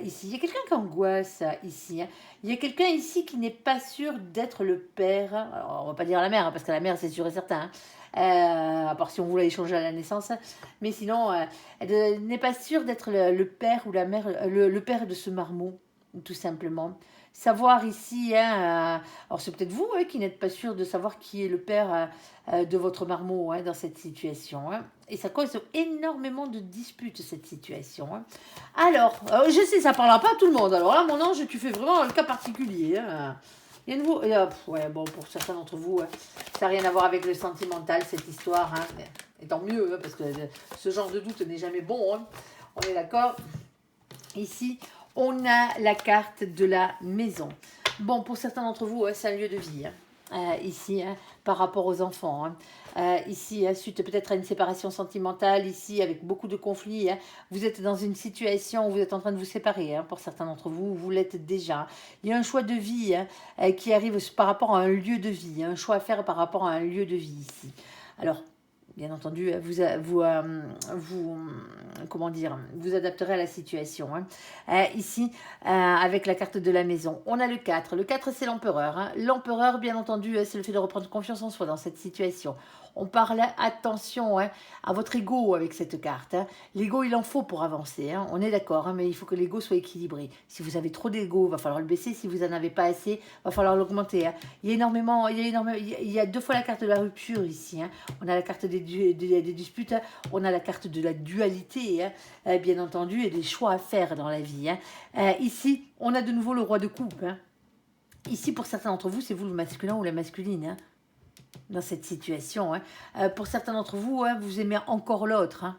Speaker 1: Ici, il y a quelqu'un qui angoisse ici. Hein. Il y a quelqu'un ici qui n'est pas sûr d'être le père. Alors, on va pas dire la mère, hein, parce que la mère, c'est sûr et certain. Hein. À part si on voulait échanger à la naissance. Mais sinon, elle n'est pas sûre d'être le père ou la mère, le père de ce marmot, tout simplement. Savoir ici, hein, alors c'est peut-être vous qui n'êtes pas sûr de savoir qui est le père de votre marmot hein, dans cette situation. Hein. Et ça cause énormément de disputes, cette situation. Hein. Alors, je sais, ça ne parlera pas à tout le monde. Alors là, mon ange, tu fais vraiment un cas particulier. Hein. Il y a nouveau, ouais, bon, pour certains d'entre vous, ça n'a rien à voir avec le sentimental, cette histoire. Hein. Et tant mieux, hein, parce que ce genre de doute n'est jamais bon. Hein. On est d'accord. Ici, on a la carte de la maison. Bon, pour certains d'entre vous, c'est un lieu de vie. Hein. Ici, hein, par rapport aux enfants. Hein. Ici, suite peut-être à une séparation sentimentale, ici, avec beaucoup de conflits, hein, vous êtes dans une situation où vous êtes en train de vous séparer. Hein, pour certains d'entre vous, vous l'êtes déjà. Il y a un choix de vie hein, qui arrive par rapport à un lieu de vie. Un choix à faire par rapport à un lieu de vie ici. Alors, bien entendu, vous adapterez à la situation. Hein. Ici, avec la carte de la maison, on a le 4. Le 4, c'est l'empereur. Hein. L'empereur, bien entendu, c'est le fait de reprendre confiance en soi dans cette situation. On parle, attention, hein, à votre ego avec cette carte. Hein. L'ego, il en faut pour avancer. Hein. On est d'accord, hein, mais il faut que l'ego soit équilibré. Si vous avez trop d'ego, il va falloir le baisser. Si vous n'en avez pas assez, il va falloir l'augmenter. Hein. Il y a 2 fois la carte de la rupture ici. Hein. On a la carte des disputes, hein. On a la carte de la dualité, hein, bien entendu, et des choix à faire dans la vie. Hein. Ici, on a de nouveau le roi de coupe. Hein. Ici, pour certains d'entre vous, c'est vous le masculin ou la masculine. Hein. Dans cette situation. Hein. Pour certains d'entre vous, hein, vous aimez encore l'autre. Hein.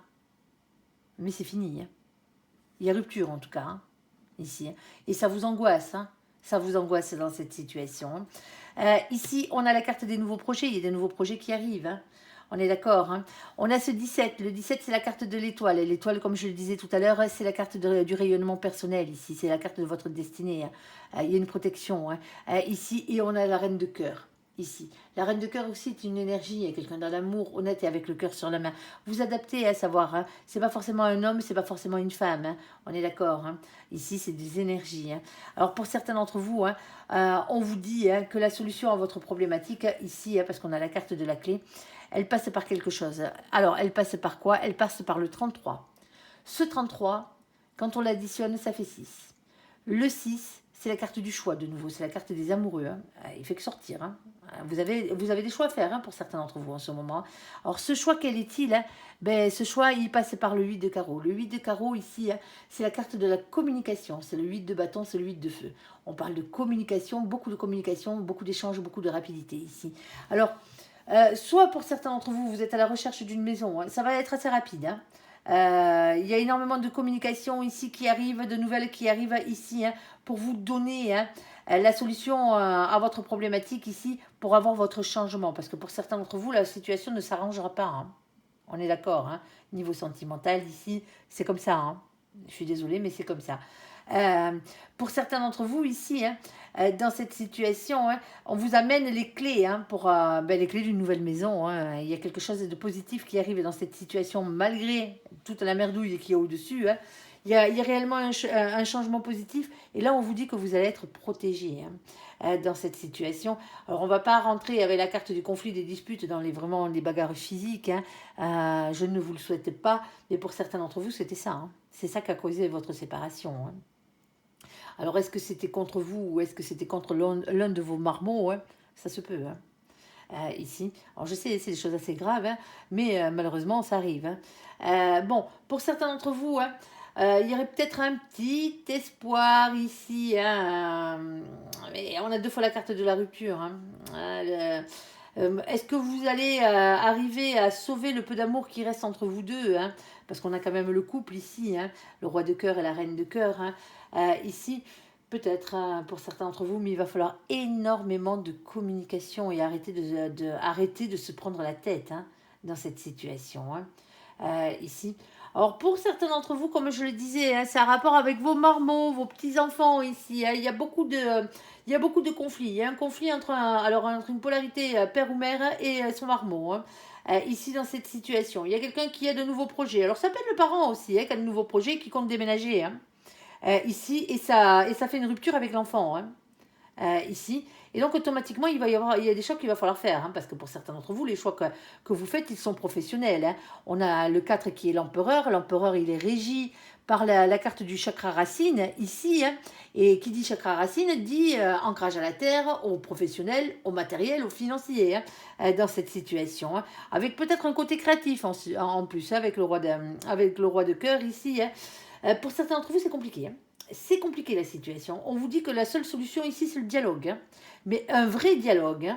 Speaker 1: Mais c'est fini. Hein. Il y a rupture en tout cas. Hein, ici. Hein. Et ça vous angoisse. Hein. Ça vous angoisse dans cette situation. Hein. Ici, on a la carte des nouveaux projets. Il y a des nouveaux projets qui arrivent. Hein. On est d'accord. Hein. On a ce 17. Le 17, c'est la carte de l'étoile. Et l'étoile, comme je le disais tout à l'heure, c'est la carte du rayonnement personnel ici. C'est la carte de votre destinée. Hein. Il y a une protection. Hein. Ici, et on a la reine de cœur. Ici. La reine de cœur aussi est une énergie, il y a quelqu'un dans l'amour honnête et avec le cœur sur la main. Vous adaptez à savoir, hein, c'est pas forcément un homme, c'est pas forcément une femme, hein, on est d'accord. Hein. Ici, c'est des énergies. Hein. Alors pour certains d'entre vous, hein, on vous dit hein, que la solution à votre problématique, ici, hein, parce qu'on a la carte de la clé, elle passe par quelque chose. Alors, elle passe par quoi? Elle passe par le 33. Ce 33, quand on l'additionne, ça fait 6. Le 6, c'est la carte du choix de nouveau, c'est la carte des amoureux. Hein. Il fait que sortir. Hein. Vous avez des choix à faire hein, pour certains d'entre vous en ce moment. Alors ce choix, quel est-il hein? Ben, ce choix, il passe par le 8 de carreau. Le 8 de carreau ici, hein, c'est la carte de la communication. C'est le 8 de bâton, c'est le 8 de feu. On parle de communication, beaucoup d'échanges, beaucoup de rapidité ici. Alors, soit pour certains d'entre vous, vous êtes à la recherche d'une maison. Hein, ça va être assez rapide. Hein. Il y a énormément de communication ici qui arrive, de nouvelles qui arrivent ici hein, pour vous donner hein, la solution à votre problématique ici pour avoir votre changement. Parce que pour certains d'entre vous, la situation ne s'arrangera pas. Hein. On est d'accord. Hein. Niveau sentimental ici, c'est comme ça. Hein. Je suis désolée, mais c'est comme ça. Pour certains d'entre vous ici, hein, dans cette situation, hein, on vous amène les clés hein, pour les clés d'une nouvelle maison. Hein. Il y a quelque chose de positif qui arrive dans cette situation malgré toute la merdouille qui est au-dessus. Hein. Il y a réellement un changement positif et là on vous dit que vous allez être protégé hein, dans cette situation. Alors on ne va pas rentrer avec la carte du conflit, des disputes dans vraiment les bagarres physiques. Hein. Je ne vous le souhaite pas, mais pour certains d'entre vous c'était ça. Hein. C'est ça qui a causé votre séparation. Hein. Alors, est-ce que c'était contre vous ou est-ce que c'était contre l'un de vos marmots hein? Ça se peut. Hein. Ici, alors je sais, c'est des choses assez graves, hein, mais malheureusement, ça arrive. Hein. Bon, pour certains d'entre vous, hein, il y aurait peut-être un petit espoir ici. Hein, mais on a 2 fois la carte de la rupture. Hein. Est-ce que vous allez arriver à sauver le peu d'amour qui reste entre vous deux hein? Parce qu'on a quand même le couple ici, hein, le roi de cœur et la reine de cœur. Hein. Ici, peut-être pour certains d'entre vous, mais il va falloir énormément de communication et arrêter de se prendre la tête hein, dans cette situation. Hein. Ici. Alors pour certains d'entre vous, comme je le disais, hein, c'est un rapport avec vos marmots, vos petits-enfants ici. Hein. Il y a beaucoup de conflits. Il y a un conflit entre une polarité père ou mère et son marmot. Hein. Ici dans cette situation. Il y a quelqu'un qui a de nouveaux projets. Alors ça peut être le parent aussi, hein, qui a de nouveaux projets, qui compte déménager. Hein. Ici, et ça fait une rupture avec l'enfant. Hein. Ici. Et donc automatiquement, il y a des choix qu'il va falloir faire. Hein, parce que pour certains d'entre vous, les choix que vous faites, ils sont professionnels. Hein. On a le 4 qui est l'empereur. L'empereur, il est régi par la carte du chakra racine, ici. Hein. Et qui dit chakra racine, dit ancrage à la terre, au professionnel, au matériel, au financier. Hein, dans cette situation. Hein. Avec peut-être un côté créatif en plus, hein, avec le roi de cœur ici. Hein. Pour certains d'entre vous, c'est compliqué. Hein. C'est compliqué la situation. On vous dit que la seule solution ici, c'est le dialogue. Hein. Mais un vrai dialogue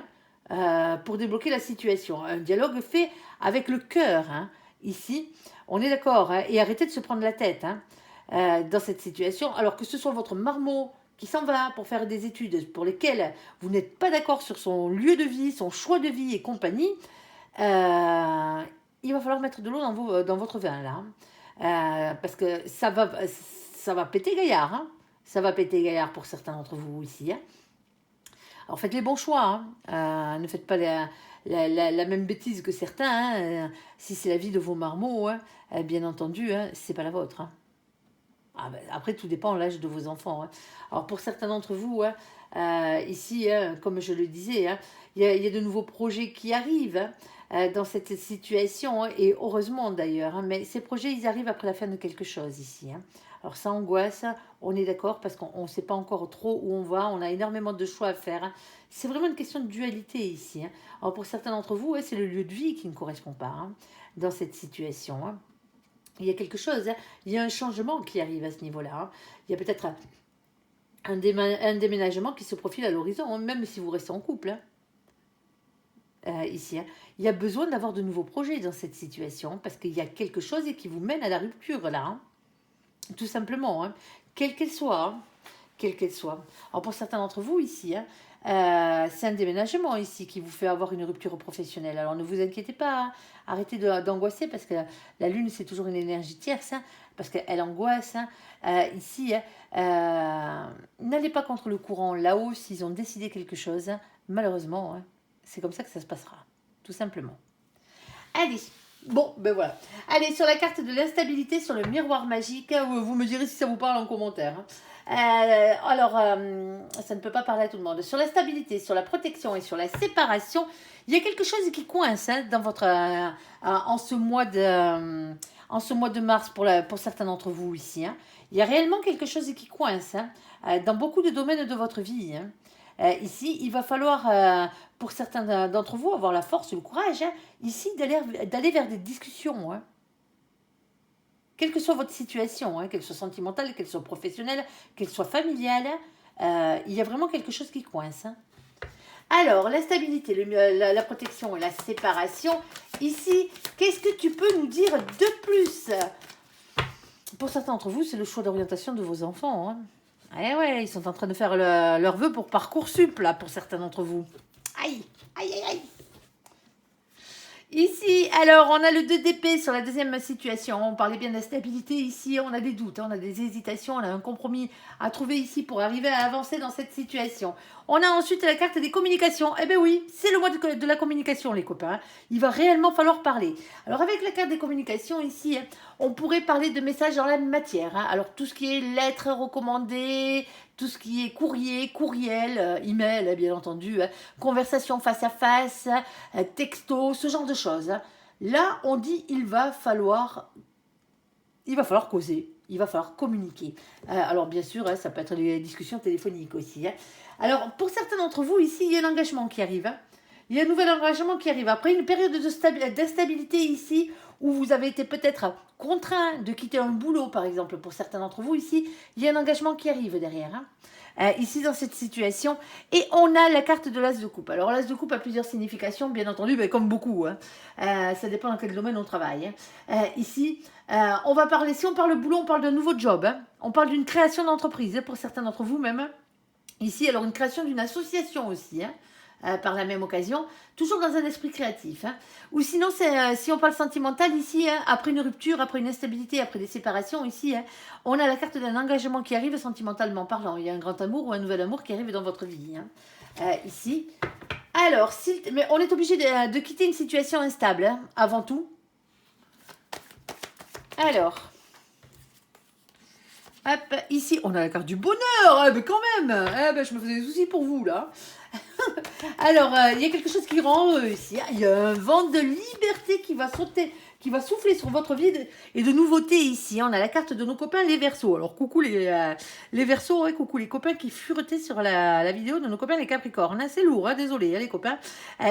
Speaker 1: hein, pour débloquer la situation. Un dialogue fait avec le cœur. Hein. Ici, on est d'accord. Hein, et arrêtez de se prendre la tête hein, dans cette situation. Alors que ce soit votre marmot qui s'en va pour faire des études pour lesquelles vous n'êtes pas d'accord sur son lieu de vie, son choix de vie et compagnie, il va falloir mettre de l'eau dans votre vin là. Parce que ça va péter gaillard. Hein. Ça va péter gaillard pour certains d'entre vous ici. Hein. Alors faites les bons choix. Hein. Ne faites pas la même bêtise que certains. Hein. Si c'est la vie de vos marmots, hein, bien entendu, hein, c'est pas la vôtre. Hein. Après, tout dépend de l'âge de vos enfants. Hein. Alors pour certains d'entre vous, hein, ici, hein, comme je le disais, hein, il y a de nouveaux projets qui arrivent. Hein, dans cette situation, hein, et heureusement d'ailleurs, hein, mais ces projets, ils arrivent après la fin de quelque chose ici. Hein. Alors ça angoisse, on est d'accord, parce qu'on ne sait pas encore trop où on va, on a énormément de choix à faire. Hein. C'est vraiment une question de dualité ici. Hein. Alors pour certains d'entre vous, ouais, c'est le lieu de vie qui ne correspond pas hein, dans cette situation. Hein. Il y a quelque chose, hein, il y a un changement qui arrive à ce niveau-là. Hein. Il y a peut-être un déménagement qui se profile à l'horizon, hein, même si vous restez en couple. Hein. Ici, hein. Il y a besoin d'avoir de nouveaux projets dans cette situation parce qu'il y a quelque chose qui vous mène à la rupture là, hein. Tout simplement, hein. Quelle qu'elle soit, hein. Quelle qu'elle soit. Alors pour certains d'entre vous ici, hein, c'est un déménagement ici qui vous fait avoir une rupture professionnelle. Alors ne vous inquiétez pas, hein. Arrêtez d'angoisser parce que la lune c'est toujours une énergie tierce, hein, parce qu'elle angoisse. Hein. Ici, hein, n'allez pas contre le courant. Là-haut, s'ils ont décidé quelque chose, hein, malheureusement, hein, c'est comme ça que ça se passera, tout simplement. Allez, bon, ben voilà. Allez, sur la carte de l'instabilité, sur le miroir magique, vous me direz si ça vous parle en commentaire. Hein. Ça ne peut pas parler à tout le monde. Sur la stabilité, sur la protection et sur la séparation, il y a quelque chose qui coince hein, dans votre, en ce mois en ce mois de mars pour certains d'entre vous ici. Hein. Il y a réellement quelque chose qui coince hein, dans beaucoup de domaines de votre vie. Hein. Ici, il va falloir, pour certains d'entre vous, avoir la force, le courage, hein, ici, d'aller vers des discussions. Hein. Quelle que soit votre situation, hein, qu'elle soit sentimentale, qu'elle soit professionnelle, qu'elle soit familiale, il y a vraiment quelque chose qui coince. Hein. Alors, la stabilité, la protection et la séparation. Ici, qu'est-ce que tu peux nous dire de plus? Pour certains d'entre vous, c'est le choix d'orientation de vos enfants. Hein. Eh ouais, ils sont en train de faire leur vœu pour Parcoursup, là, pour certains d'entre vous. Aïe, aïe, aïe, aïe. Ici, alors, on a le 2 d'épée sur la deuxième situation. On parlait bien de la stabilité. Ici, on a des doutes, on a des hésitations, on a un compromis à trouver ici pour arriver à avancer dans cette situation. On a ensuite la carte des communications. Eh bien oui, c'est le mois de la communication, les copains. Il va réellement falloir parler. Alors, avec la carte des communications, ici, on pourrait parler de messages dans la matière. Hein. Alors, tout ce qui est lettres recommandées, tout ce qui est courrier, courriel, email, bien entendu, hein, conversation face à face, texto, ce genre de choses. Hein. Là, on dit il va falloir causer, il va falloir communiquer. Alors, bien sûr, hein, ça peut être des discussions téléphoniques aussi. Hein. Alors, pour certains d'entre vous, ici, il y a un engagement qui arrive. Hein. Il y a un nouvel engagement qui arrive. Après une période d'instabilité ici, où vous avez été peut-être contraint de quitter un boulot, par exemple, pour certains d'entre vous ici, il y a un engagement qui arrive derrière. Hein. Ici, dans cette situation. Et on a la carte de l'as de coupe. Alors, l'as de coupe a plusieurs significations, bien entendu, mais comme beaucoup. Hein. Ça dépend dans quel domaine on travaille. Hein. Ici, on va parler, si on parle boulot, on parle d'un nouveau job. Hein. On parle d'une création d'entreprise, hein, pour certains d'entre vous même. Ici, alors une création d'une association aussi, hein. Par la même occasion, toujours dans un esprit créatif. Hein. Ou sinon, si on parle sentimental, ici, hein, après une rupture, après une instabilité, après des séparations, ici, hein, on a la carte d'un engagement qui arrive sentimentalement parlant. Il y a un grand amour ou un nouvel amour qui arrive dans votre vie. Hein. Ici. Alors, mais on est obligé de quitter une situation instable, hein, avant tout. Alors, hop, ici, on a la carte du bonheur. Eh ben, quand même, eh ben, je me faisais des soucis pour vous, là. Alors, il y a quelque chose qui rend heureux ici. Hein. Il y a un vent de liberté qui va sauter, qui va souffler sur votre vie et de nouveautés ici. On a la carte de nos copains les Verseaux. Alors, coucou les Verseaux, ouais, coucou les copains qui furetaient sur la vidéo de nos copains les Capricornes. Hein. C'est lourd, hein, désolé hein, les copains.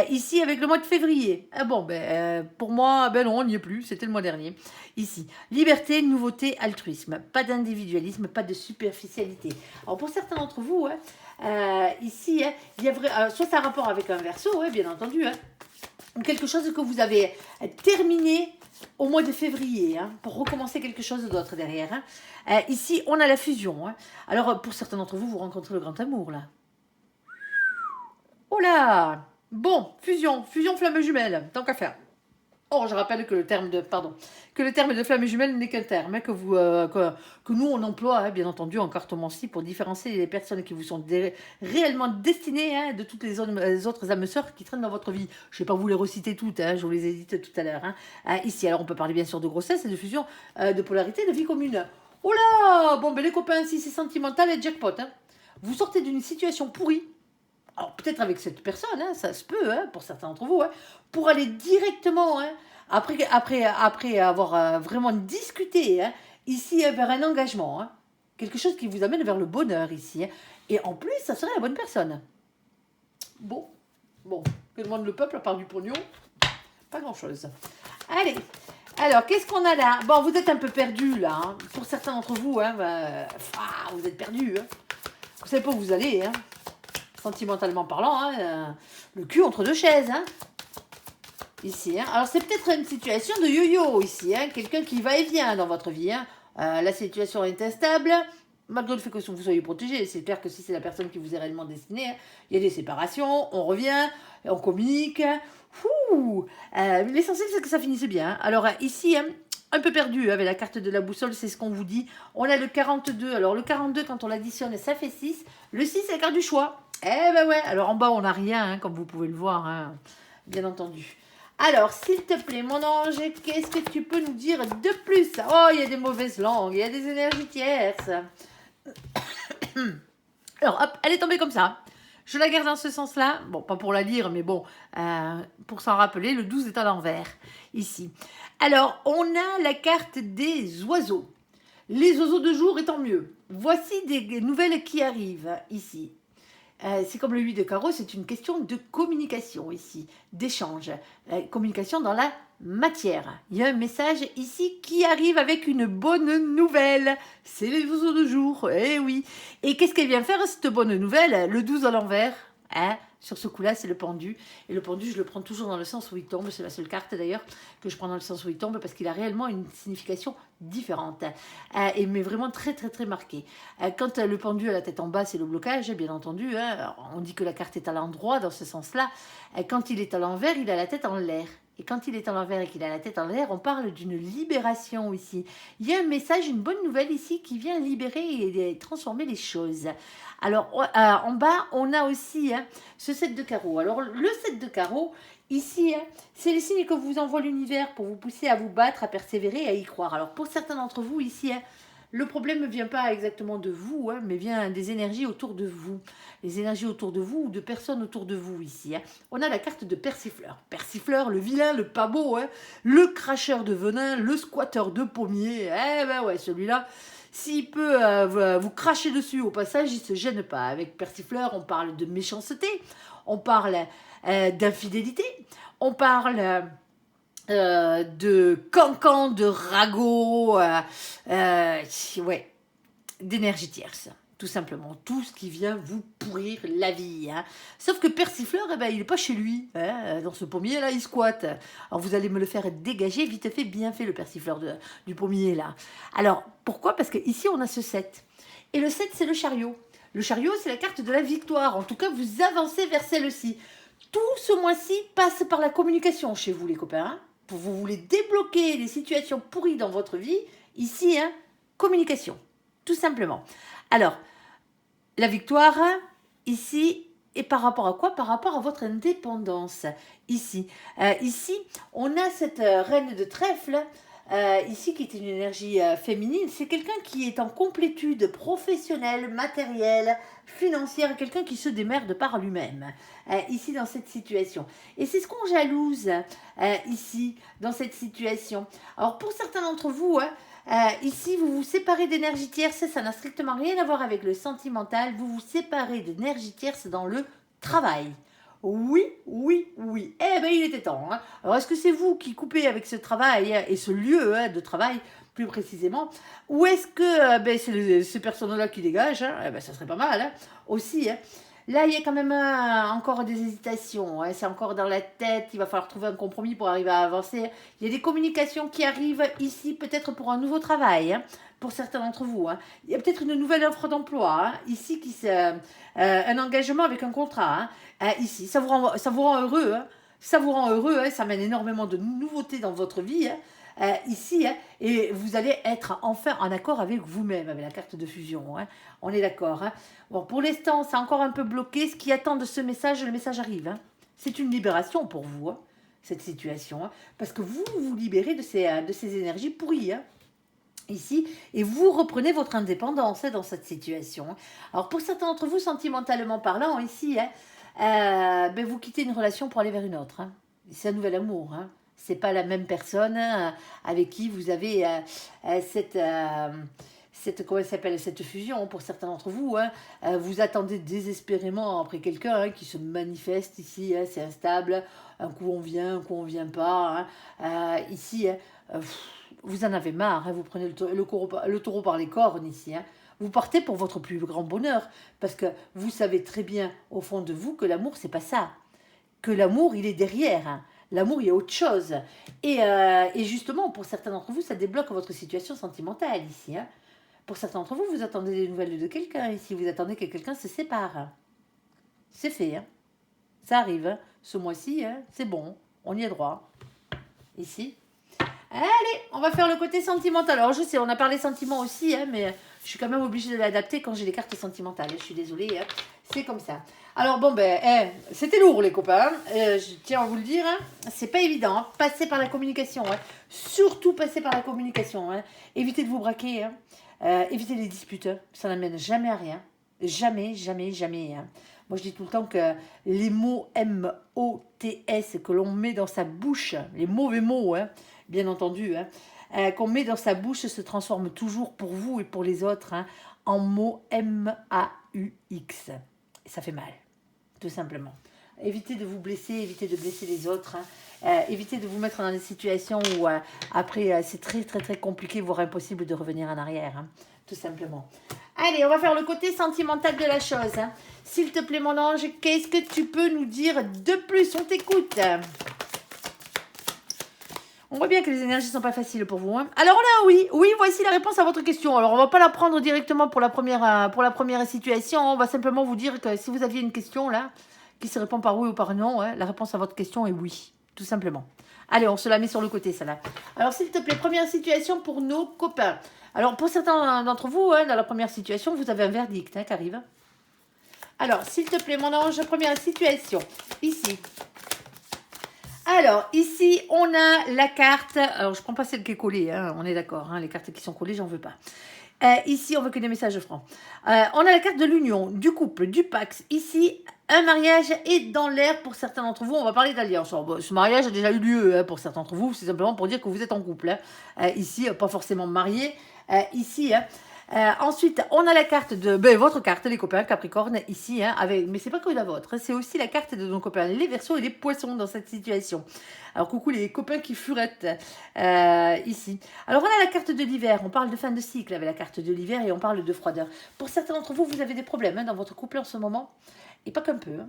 Speaker 1: Ici, avec le mois de février. Ah bon, pour moi, non, on n'y est plus. C'était le mois dernier. Ici, liberté, nouveauté, altruisme. Pas d'individualisme, pas de superficialité. Alors, pour certains d'entre vous, hein, ici, hein, il y a soit ça a rapport avec un Verseau, hein, bien entendu, hein, ou quelque chose que vous avez terminé au mois de février, hein, pour recommencer quelque chose d'autre derrière. Hein. Ici, on a la fusion. Hein. Alors, pour certains d'entre vous, vous rencontrez le grand amour, là. Oh là! Bon, fusion flamme jumelle, tant qu'à faire. Or, je rappelle que le terme de flamme jumelle n'est qu'un terme hein, que nous, on emploie, hein, bien entendu, en cartomancie pour différencier les personnes qui vous sont réellement destinées hein, de toutes les autres âmes sœurs qui traînent dans votre vie. Je ne vais pas vous les reciter toutes, hein, je vous les ai dites tout à l'heure. Hein. Ici, alors, on peut parler bien sûr de grossesse et de fusion, de polarité, de vie commune. Oh là! Bon, les copains, si c'est sentimental et jackpot. Hein. Vous sortez d'une situation pourrie. Alors peut-être avec cette personne, hein, ça se peut, hein, pour certains d'entre vous, hein, pour aller directement, hein, après avoir vraiment discuté, hein, ici, vers un engagement, hein, quelque chose qui vous amène vers le bonheur ici. Hein, et en plus, ça serait la bonne personne. Bon, que demande le peuple à part du pognon? Pas grand-chose. Allez, alors, qu'est-ce qu'on a là? Bon, vous êtes un peu perdus, là. Hein. Pour certains d'entre vous, hein, vous êtes perdus. Hein. Vous savez pas où vous allez, hein. Sentimentalement parlant, hein, le cul entre deux chaises. Hein. Ici, hein. Alors, c'est peut-être une situation de yo-yo ici. Hein. Quelqu'un qui va et vient dans votre vie. Hein. La situation est instable. Malgré le fait que vous soyez protégé, c'est clair que si c'est la personne qui vous est réellement destinée, hein, il y a des séparations, on revient, on communique. L'essentiel, c'est que ça finisse bien. Hein. Alors, ici, hein, un peu perdu avec la carte de la boussole, c'est ce qu'on vous dit. On a le 42. Alors, le 42, quand on l'additionne, ça fait 6. Le 6, c'est la carte du choix. Eh ben ouais. Alors, en bas, on n'a rien, hein, comme vous pouvez le voir, hein, bien entendu. Alors, s'il te plaît, mon ange, qu'est-ce que tu peux nous dire de plus? Oh, il y a des mauvaises langues, il y a des énergies tierces. Alors, hop, elle est tombée comme ça. Je la garde dans ce sens-là. Bon, pas pour la lire, mais bon, pour s'en rappeler, le 12 est à l'envers, ici. Alors, on a la carte des oiseaux. Les oiseaux de jour étant mieux. Voici des nouvelles qui arrivent, ici. C'est comme le 8 de carreau, c'est une question de communication ici, d'échange. Communication dans la matière. Il y a un message ici qui arrive avec une bonne nouvelle. C'est les oiseaux de jour, eh oui. Et qu'est-ce qu'elle vient faire cette bonne nouvelle? Le 12 à l'envers, hein? Sur ce coup-là, c'est le pendu. Et le pendu, je le prends toujours dans le sens où il tombe. C'est la seule carte d'ailleurs que je prends dans le sens où il tombe parce qu'il a réellement une signification différente. Mais vraiment très très très marquée. Quand le pendu a la tête en bas, c'est le blocage, bien entendu. Hein. On dit que la carte est à l'endroit dans ce sens-là. Quand il est à l'envers, il a la tête en l'air. Et quand il est à l'envers et qu'il a la tête en l'air, on parle d'une libération ici. Il y a un message, une bonne nouvelle ici qui vient libérer et transformer les choses. Alors, en bas, on a aussi ce 7 de carreau. Alors, le 7 de carreau, ici, c'est les signes que vous envoie l'univers pour vous pousser à vous battre, à persévérer et à y croire. Alors, pour certains d'entre vous, ici, le problème ne vient pas exactement de vous, mais vient des énergies autour de vous. Les énergies autour de vous ou de personnes autour de vous ici. On a la carte de Persifleur. Persifleur, le vilain, le pas beau, le cracheur de venin, le squatteur de pommier. Eh ben ouais, celui-là, s'il peut vous cracher dessus au passage, il ne se gêne pas. Avec Persifleur, on parle de méchanceté, on parle d'infidélité, on parle de cancan, de ragot, ouais, d'énergie tierce. Tout simplement, tout ce qui vient vous pourrir la vie. Hein. Sauf que Persifleur, il n'est pas chez lui. Hein. Dans ce pommier, là, il squatte. Alors, vous allez me le faire dégager, vite fait, bien fait, le Persifleur du pommier, là. Alors, pourquoi? Parce qu'ici, on a ce 7. Et le 7, c'est le chariot. Le chariot, c'est la carte de la victoire. En tout cas, vous avancez vers celle-ci. Tout ce mois-ci passe par la communication chez vous, les copains. Hein. Vous voulez débloquer les situations pourries dans votre vie. Ici, communication. Tout simplement. Alors, la victoire, ici, et par rapport à quoi? Par rapport à votre indépendance, ici. Ici, on a cette reine de trèfle, ici, qui est une énergie féminine. C'est quelqu'un qui est en complétude professionnelle, matérielle, financière, quelqu'un qui se démerde par lui-même, ici, dans cette situation. Et c'est ce qu'on jalouse, ici, dans cette situation. Alors, pour certains d'entre vous, ici, vous vous séparez d'énergie tierce, ça n'a strictement rien à voir avec le sentimental, vous vous séparez d'énergie tierce dans le travail. Oui, oui, oui. Eh bien, il était temps. Hein. Alors, est-ce que c'est vous qui coupez avec ce travail et ce lieu de travail, plus précisément, ou est-ce que c'est ces personnes-là qui dégagent? Hein. Eh ben, ça serait pas mal, hein, aussi. Hein. Là, il y a quand même encore des hésitations. Hein. C'est encore dans la tête. Il va falloir trouver un compromis pour arriver à avancer. Il y a des communications qui arrivent ici, peut-être pour un nouveau travail, hein, pour certains d'entre vous. Hein. Il y a peut-être une nouvelle offre d'emploi, hein, ici, un engagement avec un contrat. Hein, ici, ça vous rend heureux. Hein. Ça vous rend heureux. Hein. Ça amène énormément de nouveautés dans votre vie. Hein. Ici, hein, et vous allez être enfin en accord avec vous-même, avec la carte de fusion. Hein. On est d'accord. Hein. Bon, pour l'instant, c'est encore un peu bloqué. Ce qui attend de ce message, le message arrive. Hein. C'est une libération pour vous, hein, cette situation. Hein, parce que vous vous libérez de ces énergies pourries. Hein, ici, et vous reprenez votre indépendance dans cette situation. Hein. Alors, pour certains d'entre vous, sentimentalement parlant, ici, hein, vous quittez une relation pour aller vers une autre. Hein. C'est un nouvel amour. Hein. C'est pas la même personne avec qui vous avez cette comment s'appelle, cette fusion. Pour certains d'entre vous, hein, vous attendez désespérément après quelqu'un hein, qui se manifeste ici. Hein, c'est instable. Un coup on vient, un coup on vient pas. Hein. Ici, hein, vous en avez marre. Hein, vous prenez le taureau par les cornes ici. Hein. Vous partez pour votre plus grand bonheur parce que vous savez très bien au fond de vous que l'amour c'est pas ça. Que l'amour il est derrière. Hein. L'amour, il y a autre chose. Et justement, pour certains d'entre vous, ça débloque votre situation sentimentale ici. Hein. Pour certains d'entre vous, vous attendez des nouvelles de quelqu'un ici. Vous attendez que quelqu'un se sépare. C'est fait. Hein. Ça arrive. Hein. Ce mois-ci, hein, c'est bon. On y est droit. Ici. Allez, on va faire le côté sentimental. Alors, je sais, on a parlé sentiments aussi, hein, mais je suis quand même obligée de l'adapter quand j'ai les cartes sentimentales. Je suis désolée. Hein. C'est comme ça. Alors bon, c'était lourd les copains, je tiens à vous le dire, hein. C'est pas évident, hein. Passez par la communication, hein. Surtout passez par la communication, hein. Évitez de vous braquer, hein. Évitez les disputes, hein. Ça n'amène jamais à rien, jamais, jamais, jamais. Hein. Moi, je dis tout le temps que les mots M-O-T-S que l'on met dans sa bouche, les mauvais mots, hein, bien entendu, hein, qu'on met dans sa bouche se transforment toujours pour vous et pour les autres hein, en mots M-A-U-X. Et ça fait mal, tout simplement. Évitez de vous blesser, évitez de blesser les autres. Hein. Évitez de vous mettre dans des situations où après c'est très très très compliqué, voire impossible de revenir en arrière, hein, tout simplement. Allez, on va faire le côté sentimental de la chose. Hein. S'il te plaît mon ange, qu'est-ce que tu peux nous dire de plus? On t'écoute. On voit bien que les énergies ne sont pas faciles pour vous. Hein. Alors là, oui, voici la réponse à votre question. Alors on ne va pas la prendre directement pour la première situation. On va simplement vous dire que si vous aviez une question là, qui se répond par oui ou par non, hein, la réponse à votre question est oui, tout simplement. Allez, on se la met sur le côté, ça là. Alors s'il te plaît, première situation pour nos copains. Alors pour certains d'entre vous, hein, dans la première situation, vous avez un verdict hein, qui arrive. Alors s'il te plaît, mon ange, première situation, ici. Alors, ici, on a la carte. Alors, je ne prends pas celle qui est collée, hein, on est d'accord. Hein, les cartes qui sont collées, j'en veux pas. Ici, on veut que des messages francs. On a la carte de l'union, du couple, du pax. Ici, un mariage est dans l'air pour certains d'entre vous. On va parler d'alliance. Bon, ce mariage a déjà eu lieu hein, pour certains d'entre vous. C'est simplement pour dire que vous êtes en couple. Hein. Ici, pas forcément marié. Ici, hein, ensuite, on a la carte de votre carte, les copains Capricorne, ici, hein, mais c'est pas que la vôtre, hein, c'est aussi la carte de nos copains, les Verseaux et les Poissons dans cette situation. Alors, coucou les copains qui furettent, ici. Alors, on a la carte de l'hiver, on parle de fin de cycle avec la carte de l'hiver et on parle de froideur. Pour certains d'entre vous, vous avez des problèmes hein, dans votre couple en ce moment, et pas qu'un peu. Hein.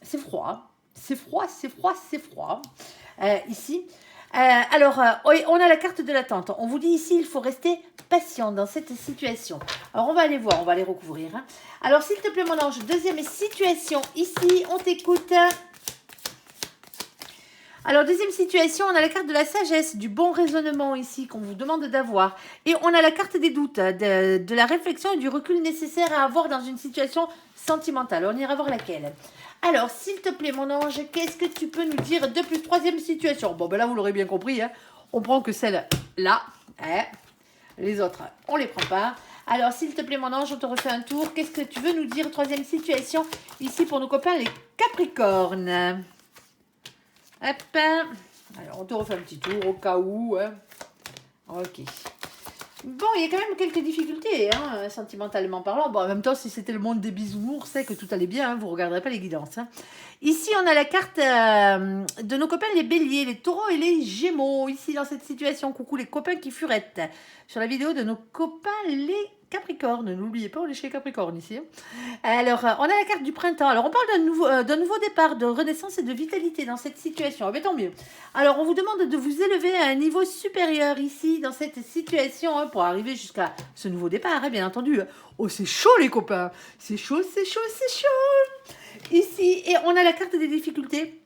Speaker 1: C'est froid, c'est froid, c'est froid, c'est froid. Ici. Alors, on a la carte de l'attente. On vous dit ici, il faut rester patient dans cette situation. Alors, on va aller voir, on va aller recouvrir. Hein. Alors, s'il te plaît, mon ange, deuxième situation. Ici, on t'écoute. Alors, deuxième situation, on a la carte de la sagesse, du bon raisonnement ici qu'on vous demande d'avoir. Et on a la carte des doutes, de la réflexion et du recul nécessaire à avoir dans une situation sentimentale. On ira voir laquelle. Alors, s'il te plaît, mon ange, qu'est-ce que tu peux nous dire de plus? Troisième situation. Bon, ben là, vous l'aurez bien compris. Hein. On prend que celle-là. Hein. Les autres, on ne les prend pas. Alors, s'il te plaît, mon ange, on te refait un tour. Qu'est-ce que tu veux nous dire? Troisième situation, ici pour nos copains, les Capricornes. Hop. Alors, on te refait un petit tour au cas où. Hein. Ok. Bon, il y a quand même quelques difficultés, hein, sentimentalement parlant. Bon, en même temps, si c'était le monde des bisounours, c'est que tout allait bien, hein, vous ne regarderez pas les guidances. Hein. Ici, on a la carte de nos copains les béliers, les taureaux et les gémeaux. Ici, dans cette situation, coucou les copains qui furettent. Sur la vidéo de nos copains les Capricornes. N'oubliez pas, on est chez les Capricornes ici. Alors, on a la carte du printemps. Alors, on parle d'un nouveau départ, de renaissance et de vitalité dans cette situation. Ah, mais tant mieux. Alors, on vous demande de vous élever à un niveau supérieur ici, dans cette situation, hein, pour arriver jusqu'à ce nouveau départ, hein, bien entendu. Oh, c'est chaud, les copains. C'est chaud, c'est chaud, c'est chaud. Ici, et on a la carte des difficultés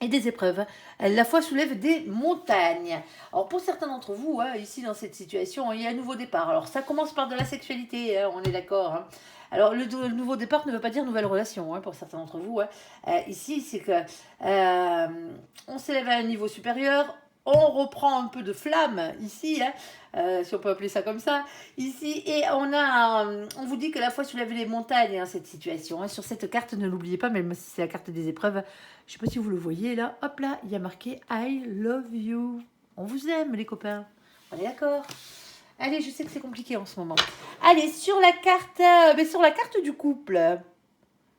Speaker 1: et des épreuves. La foi soulève des montagnes. Alors, pour certains d'entre vous, hein, ici, dans cette situation, il y a un nouveau départ. Alors, ça commence par de la sexualité, hein, on est d'accord. Hein. Alors, le nouveau départ ne veut pas dire nouvelle relation, hein, pour certains d'entre vous. Hein. Ici, c'est que on s'élève à un niveau supérieur, on reprend un peu de flamme ici, hein, si on peut appeler ça comme ça, ici, et on vous dit que la foi soulève les montagnes, hein, cette situation. Hein. Sur cette carte, ne l'oubliez pas, même si c'est la carte des épreuves, je ne sais pas si vous le voyez là, hop là, il y a marqué I love you. On vous aime, les copains. On est d'accord? Allez, je sais que c'est compliqué en ce moment. Allez, sur la carte du couple.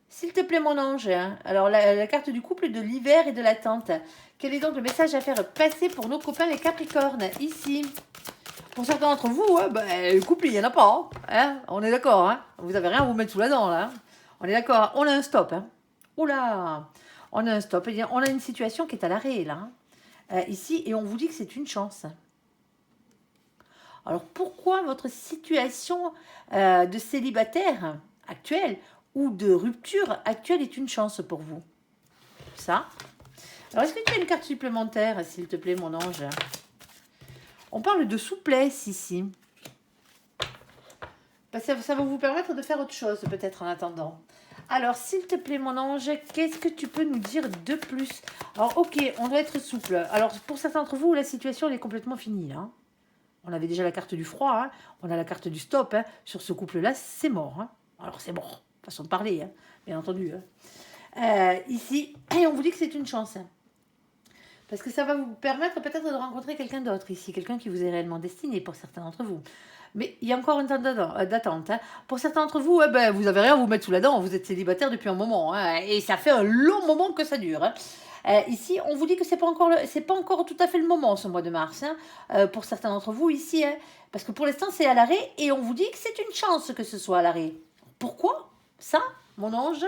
Speaker 1: S'il te plaît, mon ange. Hein. Alors, la carte du couple de l'hiver et de l'attente. Quel est donc le message à faire passer pour nos copains les Capricornes? Ici. Pour certains d'entre vous, hein, le couple, il n'y en a pas. Hein. On est d'accord. Hein. Vous n'avez rien à vous mettre sous la dent, là. Hein. On est d'accord. On a un stop. Hein. Oula. On a un stop. On a une situation qui est à l'arrêt, là. Ici, et on vous dit que c'est une chance. Alors, pourquoi votre situation de célibataire actuelle ou de rupture actuelle est une chance pour vous? Ça. Alors, est-ce que tu as une carte supplémentaire, s'il te plaît, mon ange? On parle de souplesse ici. Ça va vous permettre de faire autre chose, peut-être, en attendant. Alors, s'il te plaît, mon ange, qu'est-ce que tu peux nous dire de plus? Alors, ok, on doit être souple. Alors, pour certains d'entre vous, la situation, elle est complètement finie, là. On avait déjà la carte du froid, hein. On a la carte du stop. Hein. Sur ce couple-là, c'est mort. Hein. Alors, c'est mort. façon de parler, hein, bien entendu. Ici, et on vous dit que c'est une chance. Parce que ça va vous permettre peut-être de rencontrer quelqu'un d'autre ici, quelqu'un qui vous est réellement destiné pour certains d'entre vous. Mais il y a encore un temps d'attente. Hein. Pour certains d'entre vous, vous n'avez rien à vous mettre sous la dent, vous êtes célibataire depuis un moment. Hein, et ça fait un long moment que ça dure. Hein. Ici, on vous dit que c'est pas encore tout à fait le moment, ce mois de mars. Hein, pour certains d'entre vous ici. Hein, parce que pour l'instant, c'est à l'arrêt et on vous dit que c'est une chance que ce soit à l'arrêt. Pourquoi ça, mon ange?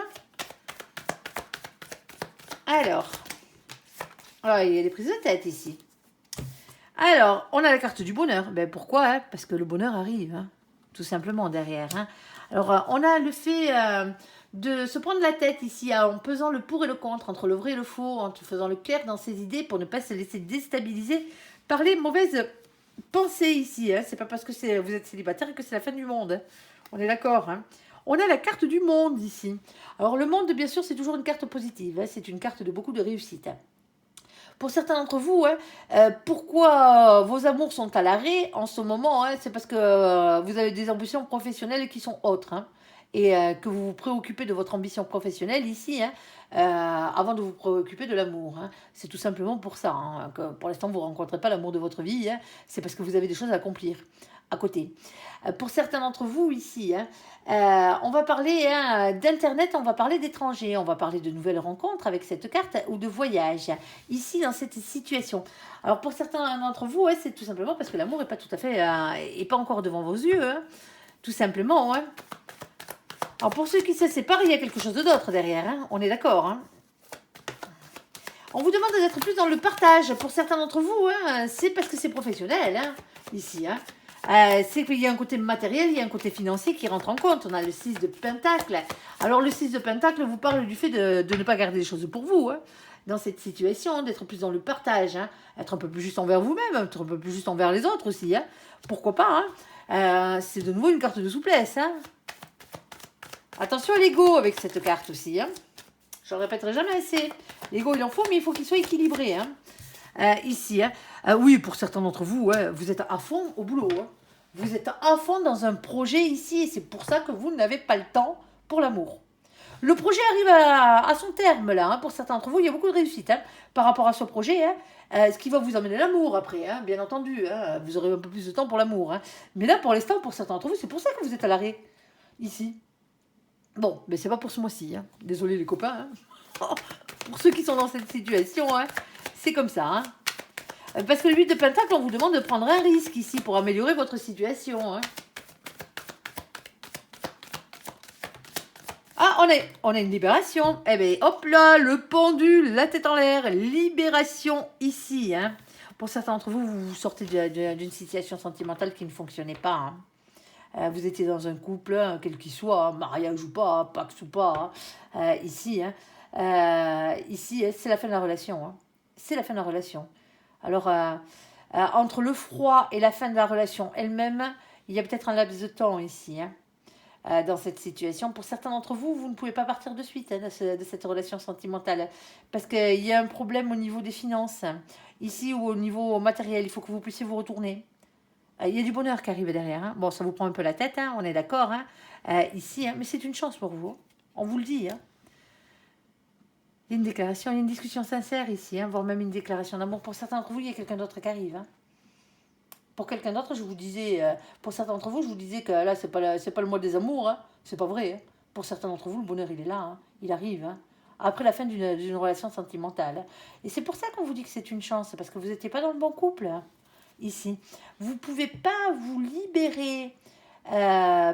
Speaker 1: Alors, il y a des prises de tête ici. Alors, on a la carte du bonheur. Ben pourquoi hein? Parce que le bonheur arrive, hein, tout simplement derrière. Hein. Alors, on a le fait de se prendre la tête ici en pesant le pour et le contre, entre le vrai et le faux, en faisant le clair dans ses idées pour ne pas se laisser déstabiliser par les mauvaises pensées ici. Hein. C'est pas parce que vous êtes célibataire que c'est la fin du monde. Hein. On est d'accord. Hein. On a la carte du monde ici. Alors, le monde, bien sûr, c'est toujours une carte positive. Hein. C'est une carte de beaucoup de réussite. Hein. Pour certains d'entre vous, hein, pourquoi vos amours sont à l'arrêt en ce moment, hein, c'est parce que vous avez des ambitions professionnelles qui sont autres. Hein, et que vous vous préoccupez de votre ambition professionnelle ici, hein, avant de vous préoccuper de l'amour. Hein. C'est tout simplement pour ça. Hein, que pour l'instant, vous ne rencontrez pas l'amour de votre vie. Hein, c'est parce que vous avez des choses à accomplir à côté. Pour certains d'entre vous ici, hein, on va parler hein, d'Internet, on va parler d'étrangers, on va parler de nouvelles rencontres avec cette carte ou de voyage, ici dans cette situation. Alors pour certains d'entre vous, ouais, c'est tout simplement parce que l'amour n'est pas tout à fait, est pas encore devant vos yeux, hein, tout simplement. Hein. Alors pour ceux qui se séparent, il y a quelque chose d'autre derrière, hein, on est d'accord. Hein. On vous demande d'être plus dans le partage. Pour certains d'entre vous, hein, c'est parce que c'est professionnel, hein, ici. Hein. C'est qu'il y a un côté matériel, il y a un côté financier qui rentre en compte. On a le 6 de Pentacle. Alors le 6 de Pentacle vous parle du fait de ne pas garder les choses pour vous. Hein, dans cette situation, d'être plus dans le partage. Hein, être un peu plus juste envers vous-même, être un peu plus juste envers les autres aussi. Hein, pourquoi pas. Hein, c'est de nouveau une carte de souplesse. Hein. Attention à l'ego avec cette carte aussi. Hein. Je ne le répéterai jamais assez. L'ego, il en faut, mais il faut qu'il soit équilibré. Hein. Ici, hein. Oui, pour certains d'entre vous, ouais, vous êtes à fond au boulot. Hein. Vous êtes à fond dans un projet ici, et c'est pour ça que vous n'avez pas le temps pour l'amour. Le projet arrive à son terme, là. Hein. Pour certains d'entre vous, il y a beaucoup de réussite hein, par rapport à ce projet. Hein. Ce qui va vous amener l'amour après, hein, bien entendu. Hein. Vous aurez un peu plus de temps pour l'amour. Hein. Mais là, pour l'instant, pour certains d'entre vous, c'est pour ça que vous êtes à l'arrêt, ici. Bon, mais c'est pas pour ce mois-ci. Hein. Désolé les copains. Hein. Pour ceux qui sont dans cette situation, hein, c'est comme ça. Hein. Parce que le 8 de Pentacle, on vous demande de prendre un risque ici pour améliorer votre situation. Hein. Ah, on a une libération. Eh bien, hop là, le pendule, la tête en l'air, libération ici. Hein. Pour certains d'entre vous, vous sortez d'une situation sentimentale qui ne fonctionnait pas. Hein. Vous étiez dans un couple, hein, quel qu'il soit, hein, mariage ou pas, pax ou pas, hein, ici. Hein. Ici, c'est la fin de la relation. Hein. C'est la fin de la relation. Alors, entre le froid et la fin de la relation elle-même, il y a peut-être un laps de temps ici, hein, dans cette situation. Pour certains d'entre vous, vous ne pouvez pas partir de suite hein, de cette relation sentimentale, parce qu'il y a un problème au niveau des finances, hein, ici, ou au niveau matériel, il faut que vous puissiez vous retourner. Il y a du bonheur qui arrive derrière. Hein. Bon, ça vous prend un peu la tête, hein, on est d'accord, hein, ici, hein, mais c'est une chance pour vous, on vous le dit, hein. Il y a une déclaration, il y a une discussion sincère ici, hein, voire même une déclaration d'amour. Pour certains d'entre vous, il y a quelqu'un d'autre qui arrive. Hein. Pour quelqu'un d'autre, je vous disais, pour certains d'entre vous, je vous disais que là, c'est pas le mois des amours. Hein. C'est pas vrai. Hein. Pour certains d'entre vous, le bonheur, il est là. Hein. Il arrive. Hein. Après la fin d'une relation sentimentale. Hein. Et c'est pour ça qu'on vous dit que c'est une chance, parce que vous n'étiez pas dans le bon couple, hein, ici. Vous ne pouvez pas vous libérer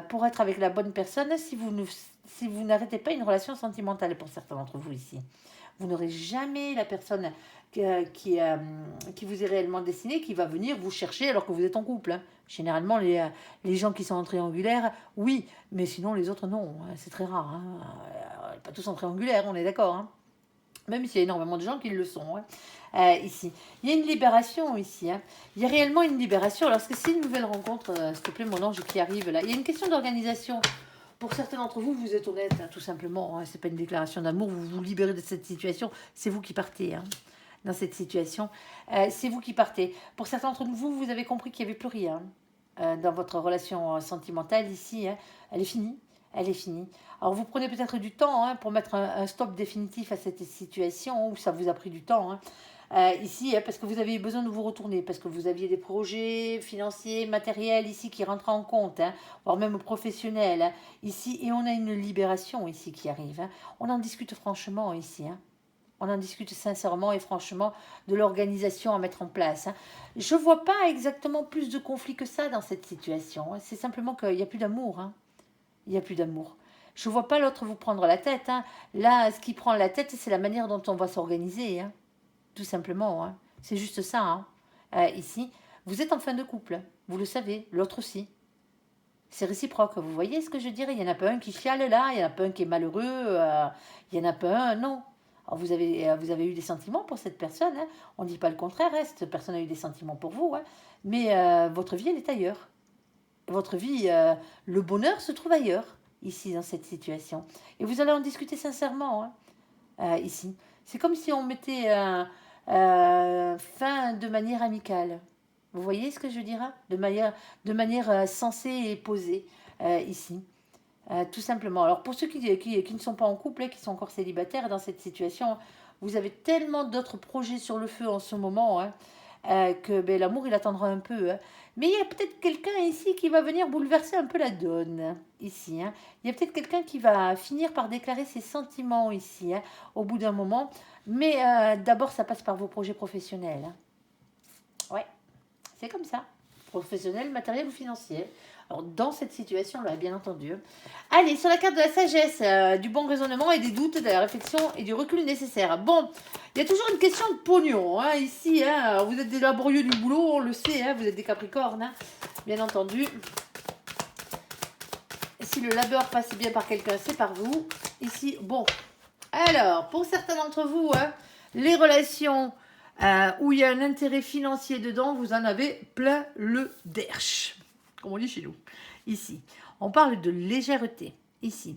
Speaker 1: pour être avec la bonne personne si vous n'arrêtez pas une relation sentimentale pour certains d'entre vous ici. Vous n'aurez jamais la personne qui vous est réellement destinée, qui va venir vous chercher alors que vous êtes en couple. Hein. Généralement, les gens qui sont en triangulaire, oui, mais sinon les autres, non. Hein. C'est très rare. Hein. Pas tous en triangulaire, on est d'accord. Hein. Même s'il y a énormément de gens qui le sont. Hein. Ici. Il y a une libération ici. Hein. Il y a réellement une libération. Alors, est-ce que c'est une nouvelle rencontre, s'il te plaît, mon ange, qui arrive là? Il y a une question d'organisation. Pour certains d'entre vous, vous êtes honnête, hein, tout simplement. Hein, ce n'est pas une déclaration d'amour. Vous vous libérez de cette situation. C'est vous qui partez hein, dans cette situation. C'est vous qui partez. Pour certains d'entre vous, vous avez compris qu'il n'y avait plus rien dans votre relation sentimentale ici. Hein. Elle est finie. Elle est finie. Alors vous prenez peut-être du temps pour mettre un stop définitif à cette situation où ça vous a pris du temps. Ici, parce que vous aviez besoin de vous retourner, parce que vous aviez des projets financiers, matériels ici qui rentrent en compte, voire même professionnels. Ici, et on a une libération ici qui arrive. On en discute franchement ici. On en discute sincèrement et franchement de l'organisation à mettre en place. Je ne vois pas exactement plus de conflits que ça dans cette situation. C'est simplement qu'il n'y a plus d'amour. Il n'y a plus d'amour. Je ne vois pas l'autre vous prendre la tête. Là, ce qui prend la tête, c'est la manière dont on va s'organiser. Tout simplement. C'est juste ça. Ici, vous êtes en fin de couple. Vous le savez. L'autre aussi. C'est réciproque. Vous voyez ce que je dirais? Il n'y en a pas un qui chiale là. Il n'y en a pas un qui est malheureux. Il n'y en a pas un. Non. Alors vous avez eu des sentiments pour cette personne. On ne dit pas le contraire. Cette personne a eu des sentiments pour vous. Mais votre vie, elle est ailleurs. Votre vie, le bonheur se trouve ailleurs, ici, dans cette situation. Et vous allez en discuter sincèrement, ici. C'est comme si on mettait fin de manière amicale. Vous voyez ce que je veux dire? De manière sensée et posée, ici. Tout simplement. Alors, pour ceux qui ne sont pas en couple, qui sont encore célibataires dans cette situation, vous avez tellement d'autres projets sur le feu en ce moment, que l'amour, il attendra un peu. Mais il y a peut-être quelqu'un ici qui va venir bouleverser un peu la donne, ici. Il y a peut-être quelqu'un qui va finir par déclarer ses sentiments ici, au bout d'un moment. Mais d'abord, ça passe par vos projets professionnels. Ouais, c'est comme ça. Professionnel, matériel ou financier. Alors, dans cette situation-là, bien entendu. Allez, sur la carte de la sagesse, du bon raisonnement et des doutes, de la réflexion et du recul nécessaire. Bon, il y a toujours une question de pognon, ici. Vous êtes des laborieux du boulot, on le sait, vous êtes des capricornes, bien entendu. Si le labeur passe bien par quelqu'un, c'est par vous. Ici, bon. Alors, pour certains d'entre vous, les relations où il y a un intérêt financier dedans, vous en avez plein le derche, comme on dit chez nous. Ici, on parle de légèreté, ici.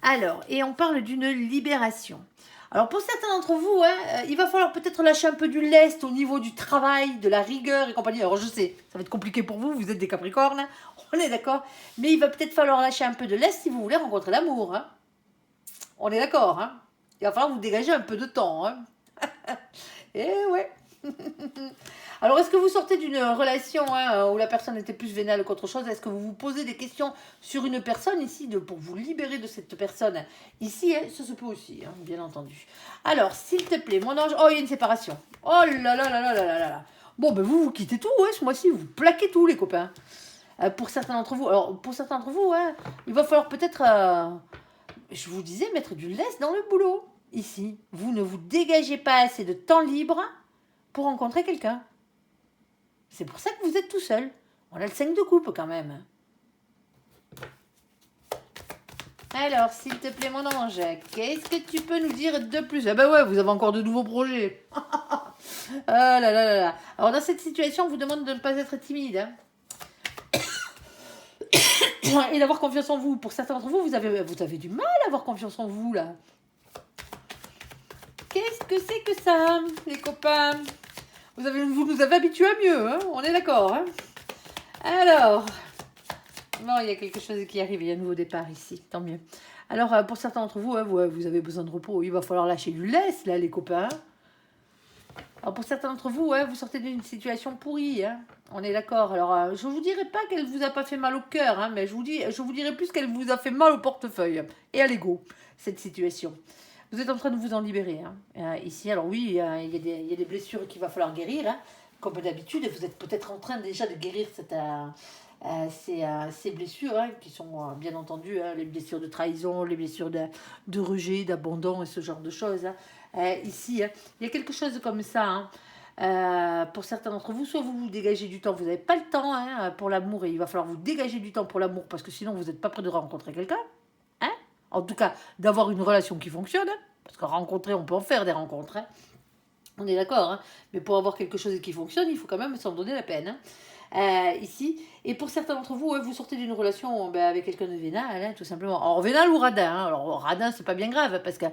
Speaker 1: Alors, et on parle d'une libération. Alors, pour certains d'entre vous, il va falloir peut-être lâcher un peu du lest au niveau du travail, de la rigueur et compagnie. Alors, je sais, ça va être compliqué pour vous, vous êtes des capricornes, on est d'accord. Mais il va peut-être falloir lâcher un peu de lest si vous voulez rencontrer l'amour. On est d'accord, Il va falloir vous dégager un peu de temps, Eh ouais. Alors, est-ce que vous sortez d'une relation où la personne était plus vénale qu'autre chose? Est-ce que vous vous posez des questions sur une personne ici pour vous libérer de cette personne? Ici, ça se peut aussi, bien entendu. Alors, s'il te plaît, mon ange... Oh, il y a une séparation. Oh là là là là là là là. Bon, ben vous quittez tout, ce mois-ci, vous plaquez tout, les copains. Pour certains d'entre vous, il va falloir peut-être, je vous disais, mettre du lest dans le boulot. Ici, vous ne vous dégagez pas assez de temps libre pour rencontrer quelqu'un. C'est pour ça que vous êtes tout seul. On a le 5 de coupe quand même. Alors, s'il te plaît, mon ange, qu'est-ce que tu peux nous dire de plus? Ah ben ouais, vous avez encore de nouveaux projets. Ah là là là là. Alors, dans cette situation, on vous demande de ne pas être timide. Et d'avoir confiance en vous. Pour certains d'entre vous, vous avez du mal à avoir confiance en vous, là. Qu'est-ce que c'est que ça, les copains? Vous nous avez habitués à mieux, on est d'accord. Alors, bon, il y a quelque chose qui arrive, il y a un nouveau départ ici, tant mieux. Alors, pour certains d'entre vous, vous avez besoin de repos, il va falloir lâcher du lest, là, les copains. Alors, pour certains d'entre vous, vous sortez d'une situation pourrie, on est d'accord. Alors, je ne vous dirai pas qu'elle vous a pas fait mal au cœur, mais je vous dirai plus qu'elle vous a fait mal au portefeuille et à l'ego, cette situation. Vous êtes en train de vous en libérer. Ici, alors oui, il y a des blessures qu'il va falloir guérir. Comme d'habitude, vous êtes peut-être en train déjà de guérir ces blessures, qui sont bien entendu les blessures de trahison, les blessures de rejet, d'abandon et ce genre de choses. Ici, il y a quelque chose comme ça. Pour certains d'entre vous, soit vous dégagez du temps, vous n'avez pas le temps pour l'amour, et il va falloir vous dégager du temps pour l'amour parce que sinon vous n'êtes pas prêt de rencontrer quelqu'un. En tout cas, d'avoir une relation qui fonctionne. Parce que rencontrer, on peut en faire des rencontres. On est d'accord. Mais pour avoir quelque chose qui fonctionne, il faut quand même s'en donner la peine. Ici. Et pour certains d'entre vous, vous sortez d'une relation avec quelqu'un de vénal, tout simplement. Alors, vénal ou radin. Alors, radin, c'est pas bien grave. Parce que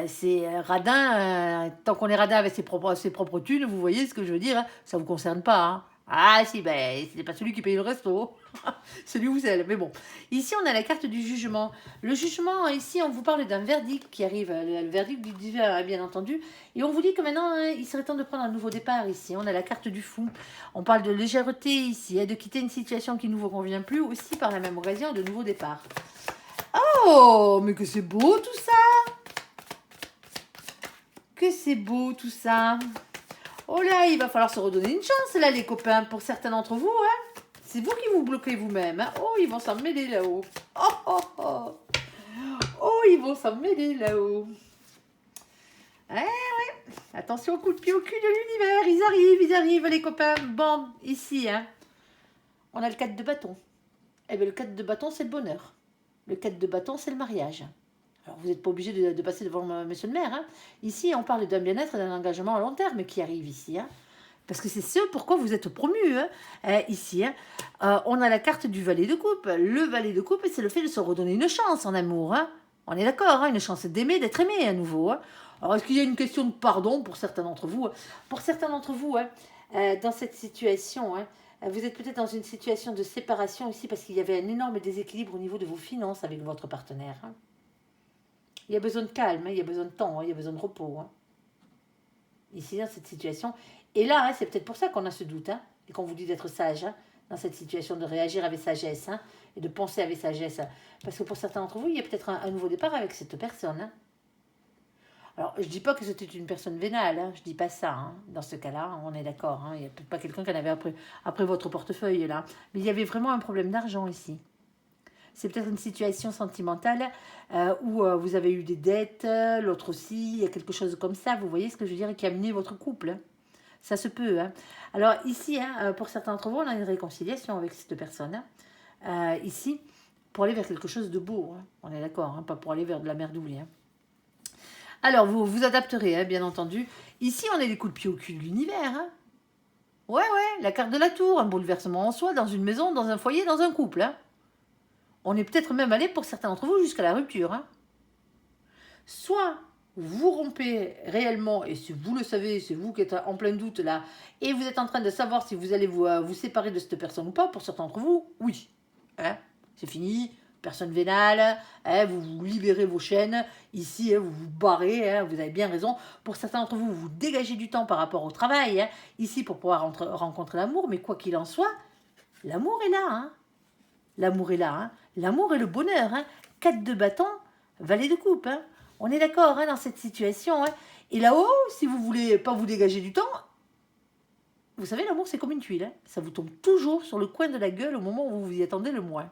Speaker 1: c'est radin. Tant qu'on est radin avec ses propres thunes, vous voyez ce que je veux dire. Ça ne vous concerne pas. Ah si, ben, c'est pas celui qui paye le resto, celui ou celle. Mais bon, ici on a la carte du jugement. Le jugement, ici on vous parle d'un verdict qui arrive, le verdict du divin, bien entendu. Et on vous dit que maintenant, hein, il serait temps de prendre un nouveau départ ici. On a la carte du fou. On parle de légèreté ici, hein, de quitter une situation qui ne vous convient plus, aussi par la même occasion de nouveau départ. Oh, mais que c'est beau tout ça! Que c'est beau tout ça! Oh là, il va falloir se redonner une chance là les copains, pour certains d'entre vous, hein. C'est vous qui vous bloquez vous-même, hein. Oh, ils vont s'en mêler là-haut. Oh, oh, oh. Oh, ils vont s'en mêler là-haut. Ouais. Attention, coup de pied au cul de l'univers, ils arrivent les copains. Bon, ici, hein, on a le 4 de bâton. Eh bien, le 4 de bâton, c'est le bonheur. Le 4 de bâton, c'est le mariage. Alors, vous n'êtes pas obligé de passer devant monsieur le maire, hein. Ici, on parle d'un bien-être et d'un engagement à long terme qui arrive ici, hein. Parce que c'est ce pourquoi vous êtes promu, hein. Ici, hein. On a la carte du valet de coupe. Le valet de coupe, c'est le fait de se redonner une chance en amour, hein. On est d'accord, hein, une chance d'aimer, d'être aimé à nouveau, hein. Alors, est-ce qu'il y a une question de pardon pour certains d'entre vous? Pour certains d'entre vous, hein, dans cette situation, hein, vous êtes peut-être dans une situation de séparation ici parce qu'il y avait un énorme déséquilibre au niveau de vos finances avec votre partenaire, hein. Il y a besoin de calme, hein, il y a besoin de temps, hein, il y a besoin de repos, hein. Ici, dans cette situation. Et là, hein, c'est peut-être pour ça qu'on a ce doute, hein, et qu'on vous dit d'être sage, hein, dans cette situation, de réagir avec sagesse, hein, et de penser avec sagesse. Parce que pour certains d'entre vous, il y a peut-être un nouveau départ avec cette personne, hein. Alors, je ne dis pas que c'était une personne vénale, hein, je ne dis pas ça, hein. Dans ce cas-là, on est d'accord, hein, il n'y a peut-être pas quelqu'un qui en avait après votre portefeuille, là. Mais il y avait vraiment un problème d'argent ici. C'est peut-être une situation sentimentale où vous avez eu des dettes, l'autre aussi, il y a quelque chose comme ça, vous voyez ce que je veux dire, qui a mené votre couple, hein. Ça se peut, hein. Alors ici, hein, pour certains d'entre vous, on a une réconciliation avec cette personne, hein. Ici, pour aller vers quelque chose de beau, hein. On est d'accord, hein, pas pour aller vers de la merdouille, hein. Alors, vous vous adapterez, hein, bien entendu. Ici, on a les coups de pied au cul de l'univers, hein. Ouais, la carte de la tour, un bouleversement en soi, dans une maison, dans un foyer, dans un couple, hein. On est peut-être même allé, pour certains d'entre vous, jusqu'à la rupture, hein. Soit vous rompez réellement, et si vous le savez, c'est vous qui êtes en plein doute là, et vous êtes en train de savoir si vous allez vous séparer de cette personne ou pas, pour certains d'entre vous, oui. Hein, c'est fini, personne vénale, hein, vous vous libérez vos chaînes, ici, hein, vous vous barrez, hein, vous avez bien raison. Pour certains d'entre vous, vous dégagez du temps par rapport au travail, hein, ici pour pouvoir rencontrer l'amour, mais quoi qu'il en soit, l'amour est là, hein. L'amour est là, hein. L'amour et le bonheur, hein. 4 de bâton, valet de coupe, hein. On est d'accord, hein, dans cette situation, hein. Et là-haut, si vous voulez pas vous dégager du temps, vous savez, l'amour c'est comme une tuile, hein. Ça vous tombe toujours sur le coin de la gueule au moment où vous vous y attendez le moins.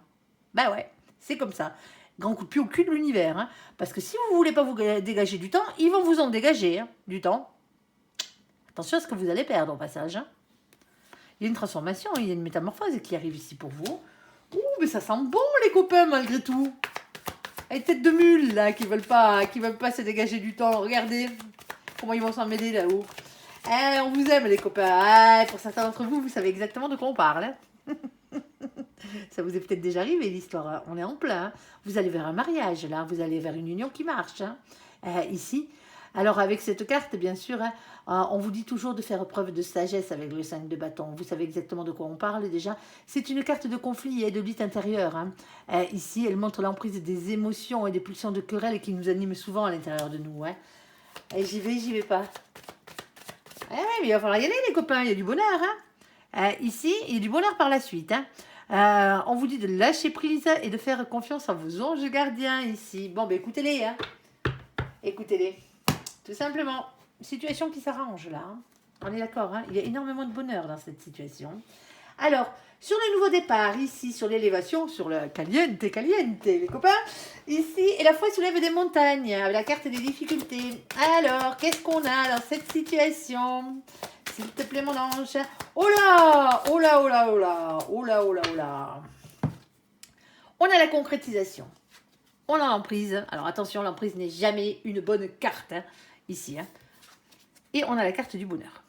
Speaker 1: Ben ouais, c'est comme ça. Grand coup de pied au cul de l'univers, hein. Parce que si vous voulez pas vous dégager du temps, ils vont vous en dégager, hein, du temps. Attention à ce que vous allez perdre au passage, hein. Il y a une transformation, il y a une métamorphose qui arrive ici pour vous. Ouh, mais ça sent bon les copains malgré tout. Les têtes de mules là qui veulent pas se dégager du temps. Regardez comment ils vont s'en mêler là-haut. On vous aime les copains. Pour certains d'entre vous, vous savez exactement de quoi on parle, hein. Ça vous est peut-être déjà arrivé l'histoire, hein. On est en plein, hein. Vous allez vers un mariage là, vous allez vers une union qui marche, hein. Ici. Alors avec cette carte, bien sûr, hein, on vous dit toujours de faire preuve de sagesse avec le 5 de bâton. Vous savez exactement de quoi on parle déjà. C'est une carte de conflit et de lutte intérieure, hein. Ici, elle montre l'emprise des émotions et des pulsions de querelle qui nous animent souvent à l'intérieur de nous, hein. Et j'y vais pas. Mais il va falloir y aller les copains, il y a du bonheur, hein. Ici, il y a du bonheur par la suite, hein. On vous dit de lâcher prise et de faire confiance à vos anges gardiens ici. Bon, ben écoutez-les, hein. Écoutez-les. Tout simplement, situation qui s'arrange là, hein. On est d'accord, hein. Il y a énormément de bonheur dans cette situation. Alors, sur le nouveau départ, ici, sur l'élévation, sur le caliente, les copains, ici, et la foi soulève des montagnes, avec la carte des difficultés. Alors, qu'est-ce qu'on a dans cette situation? S'il te plaît, mon ange. Oh là, oh là, oh là, oh là, oh là, oh là, oh là. On a la concrétisation. On a l'emprise. Alors attention, l'emprise n'est jamais une bonne carte, hein, ici, hein. Et on a la carte du bonheur.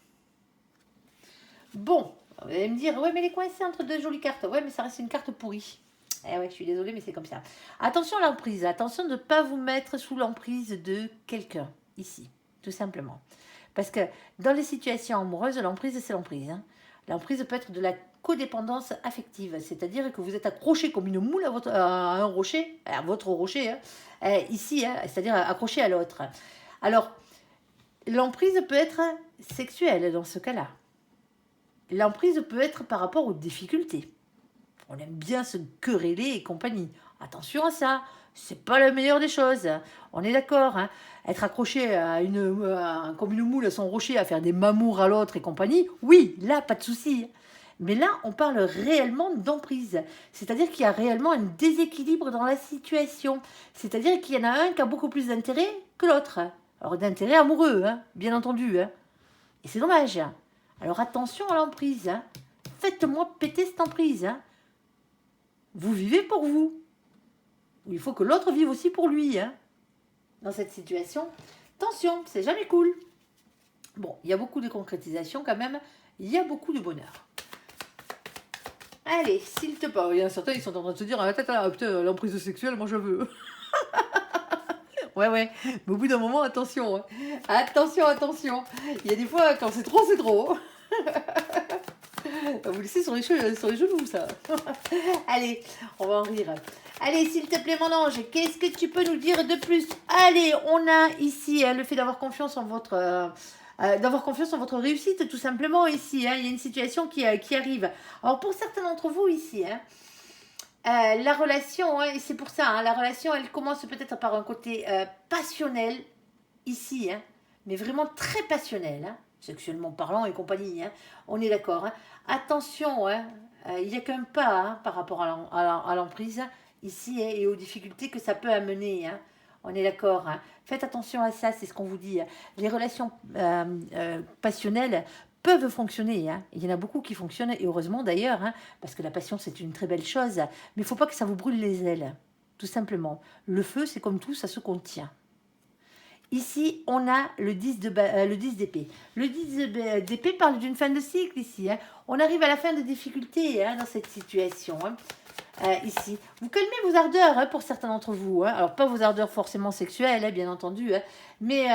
Speaker 1: Bon, vous allez me dire, ouais, mais elle est coincée entre deux jolies cartes. Ouais, mais ça reste une carte pourrie. Eh ouais, je suis désolée, mais c'est comme ça. Attention à l'emprise. Attention de ne pas vous mettre sous l'emprise de quelqu'un, ici, tout simplement. Parce que dans les situations amoureuses, l'emprise, c'est l'emprise, hein. L'emprise peut être de la codépendance affective, c'est-à-dire que vous êtes accroché comme une moule à un rocher, à votre rocher, hein, ici, hein, c'est-à-dire accroché à l'autre. Alors, l'emprise peut être sexuelle dans ce cas-là. L'emprise peut être par rapport aux difficultés. On aime bien se quereller et compagnie. Attention à ça, c'est pas la meilleure des choses. On est d'accord, hein. Être accroché comme une moule à son rocher, à faire des mamours à l'autre et compagnie, oui, là, pas de souci. Mais là, on parle réellement d'emprise. C'est-à-dire qu'il y a réellement un déséquilibre dans la situation. C'est-à-dire qu'il y en a un qui a beaucoup plus d'intérêt que l'autre. Alors d'intérêt amoureux, hein, bien entendu. Hein. Et c'est dommage. Alors attention à l'emprise. Hein. Faites-moi péter cette emprise. Hein. Vous vivez pour vous. Il faut que l'autre vive aussi pour lui. Hein. Dans cette situation, attention, c'est jamais cool. Bon, il y a beaucoup de concrétisation quand même. Il y a beaucoup de bonheur. Allez, s'il te plaît. Il y en a certains, ils sont en train de se dire, ah, putain, l'emprise sexuelle, moi je veux. Ouais. Mais au bout d'un moment, attention. Hein. Attention. Il y a des fois, quand c'est trop, c'est trop. Vous le laissez sur les genoux, ça. Allez, on va en rire. Allez, s'il te plaît, mon ange, qu'est-ce que tu peux nous dire de plus? Allez, on a ici le fait d'avoir confiance en votre... réussite, tout simplement, ici. Hein. Il y a une situation qui arrive. Alors, pour certains d'entre vous, ici, hein, la relation, hein, et c'est pour ça, hein, la relation, elle commence peut-être par un côté passionnel, ici, hein, mais vraiment très passionnel, hein, sexuellement parlant et compagnie, hein, on est d'accord. Hein. Attention, hein, il n'y a qu'un pas hein, par rapport à l'emprise, ici, hein, et aux difficultés que ça peut amener. Hein. On est d'accord. Hein. Faites attention à ça, c'est ce qu'on vous dit. Les relations passionnelles peuvent fonctionner. Hein. Il y en a beaucoup qui fonctionnent, et heureusement d'ailleurs, hein, parce que la passion, c'est une très belle chose. Mais il ne faut pas que ça vous brûle les ailes, tout simplement. Le feu, c'est comme tout, ça se contient. Ici, on a le 10 d'épée. Le 10 d'épée parle d'une fin de cycle ici. Hein. On arrive à la fin de difficultés hein, dans cette situation. Hein. Ici. Vous calmez vos ardeurs hein, pour certains d'entre vous. Hein. Alors, pas vos ardeurs forcément sexuelles, hein, bien entendu. Hein. Mais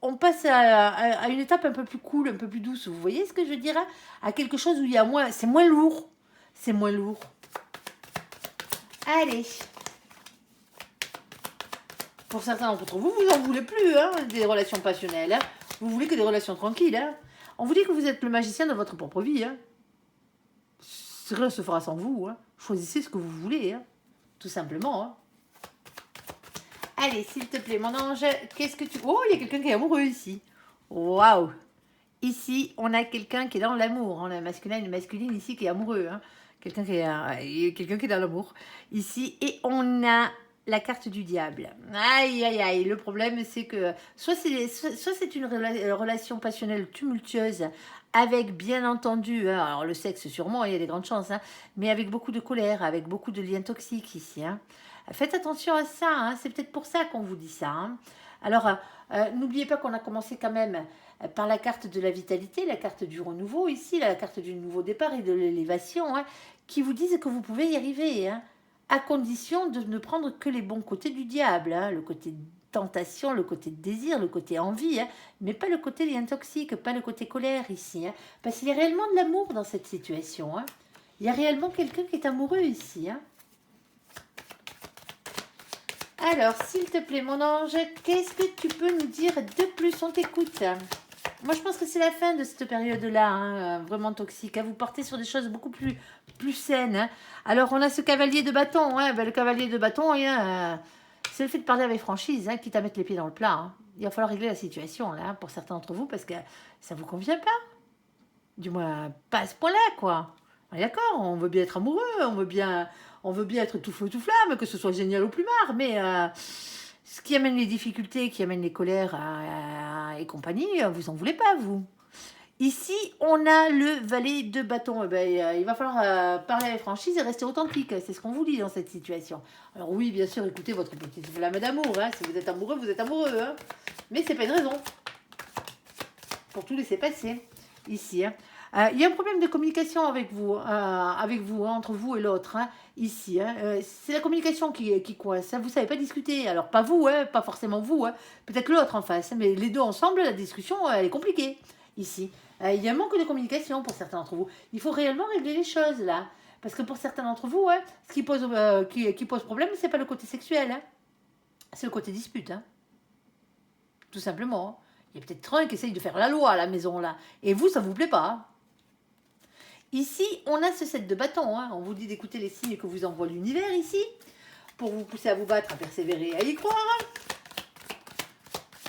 Speaker 1: on passe à une étape un peu plus cool, un peu plus douce. Vous voyez ce que je veux dire hein. À quelque chose où il y a moins... C'est moins lourd. C'est moins lourd. Allez. Pour certains d'entre vous, vous n'en voulez plus hein, des relations passionnelles. Hein. Vous voulez que des relations tranquilles. Hein. On vous dit que vous êtes le magicien de votre propre vie. Hein. Rien se fera sans vous. Hein. Choisissez ce que vous voulez. Hein. Tout simplement. Hein. Allez, s'il te plaît, mon ange, qu'est-ce que tu... Oh, il y a quelqu'un qui est amoureux ici. Waouh. Ici, on a quelqu'un qui est dans l'amour. On a un masculin et une masculine ici qui est amoureux. Hein. Quelqu'un qui est dans l'amour. Ici, et on a... la carte du diable. Aïe. Le problème, c'est que soit c'est une relation passionnelle tumultueuse avec, bien entendu, hein, alors le sexe sûrement, il y a des grandes chances, hein, mais avec beaucoup de colère, avec beaucoup de liens toxiques ici. Hein. Faites attention à ça, hein, c'est peut-être pour ça qu'on vous dit ça. Hein. Alors, n'oubliez pas qu'on a commencé quand même par la carte de la vitalité, la carte du renouveau ici, la carte du nouveau départ et de l'élévation, hein, qui vous disent que vous pouvez y arriver, hein. À condition de ne prendre que les bons côtés du diable, hein, le côté tentation, le côté désir, le côté envie, hein, mais pas le côté lien toxique, pas le côté colère ici, hein, parce qu'il y a réellement de l'amour dans cette situation. Hein. Il y a réellement quelqu'un qui est amoureux ici. Hein. Alors, s'il te plaît, mon ange, qu'est-ce que tu peux nous dire de plus? On t'écoute. Moi, je pense que c'est la fin de cette période-là, hein, vraiment toxique. Hein. Vous partez sur des choses beaucoup plus saines. Hein. Alors, on a ce cavalier de bâton. Hein. Ben, le cavalier de bâton, hein, c'est le fait de parler avec franchise, hein, quitte à mettre les pieds dans le plat. Hein. Il va falloir régler la situation, là, hein, pour certains d'entre vous, parce que ça ne vous convient pas. Du moins, pas à ce point-là, quoi. On est d'accord, on veut bien être amoureux, on veut bien être tout feu, tout flamme, que ce soit génial ou plumard, mais... ce qui amène les difficultés, qui amène les colères et compagnie, vous en voulez pas, vous. Ici, on a le valet de bâton. Il va falloir parler avec franchise et rester authentique. C'est ce qu'on vous dit dans cette situation. Alors oui, bien sûr, écoutez votre petite flamme d'amour. Hein. Si vous êtes amoureux, vous êtes amoureux. Hein. Mais c'est pas une raison pour tout laisser passer. Ici, hein. Il y a un problème de communication avec vous, hein, entre vous et l'autre, hein, ici. Hein, c'est la communication qui coince. Hein, vous ne savez pas discuter. Alors, pas vous, hein, pas forcément vous, hein, peut-être l'autre en face. Mais les deux ensemble, la discussion, elle est compliquée. ici. Il y a un manque de communication pour certains d'entre vous. Il faut réellement régler les choses, là. Parce que pour certains d'entre vous, ouais, ce qui pose problème, c'est pas le côté sexuel, hein. C'est le côté dispute, hein. Tout simplement. Hein. Il y a peut-être un qui essaye de faire la loi à la maison, là. Et vous, ça vous plaît pas, hein. Ici, on a ce set de bâtons. Hein. On vous dit d'écouter les signes que vous envoie l'univers, ici. Pour vous pousser à vous battre, à persévérer, à y croire.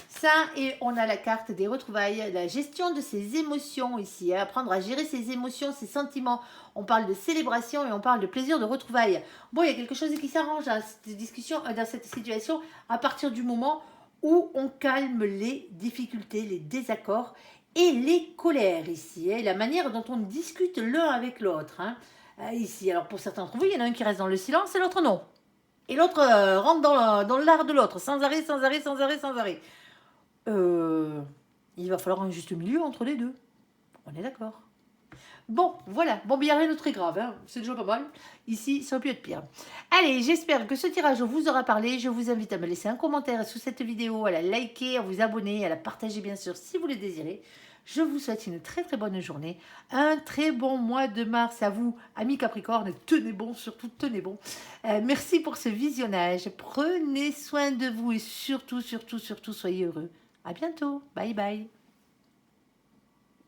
Speaker 1: Ça, et on a la carte des retrouvailles, la gestion de ses émotions ici, hein, apprendre à gérer ses émotions, ses sentiments. On parle de célébration et on parle de plaisir de retrouvailles. Bon, il y a quelque chose qui s'arrange dans cette discussion, dans cette situation, à partir du moment où on calme les difficultés, les désaccords et les colères ici, hein, et la manière dont on discute l'un avec l'autre. Hein, ici, alors pour certains d'entre vous, il y en a un qui reste dans le silence et l'autre non. Et l'autre rentre dans l'art de l'autre, sans arrêt, sans arrêt, sans arrêt, sans arrêt. Il va falloir un juste milieu entre les deux. On est d'accord. Bon, voilà. Bon, il n'y a rien de très grave. Hein. C'est déjà pas mal. Ici, ça aurait pu être pire. Allez, j'espère que ce tirage vous aura parlé. Je vous invite à me laisser un commentaire sous cette vidéo, à la liker, à vous abonner, à la partager bien sûr si vous le désirez. Je vous souhaite une très très bonne journée, un très bon mois de mars à vous, amis Capricorne. Tenez bon, surtout tenez bon. Merci pour ce visionnage. Prenez soin de vous et surtout, surtout, surtout, soyez heureux. À bientôt. Bye bye.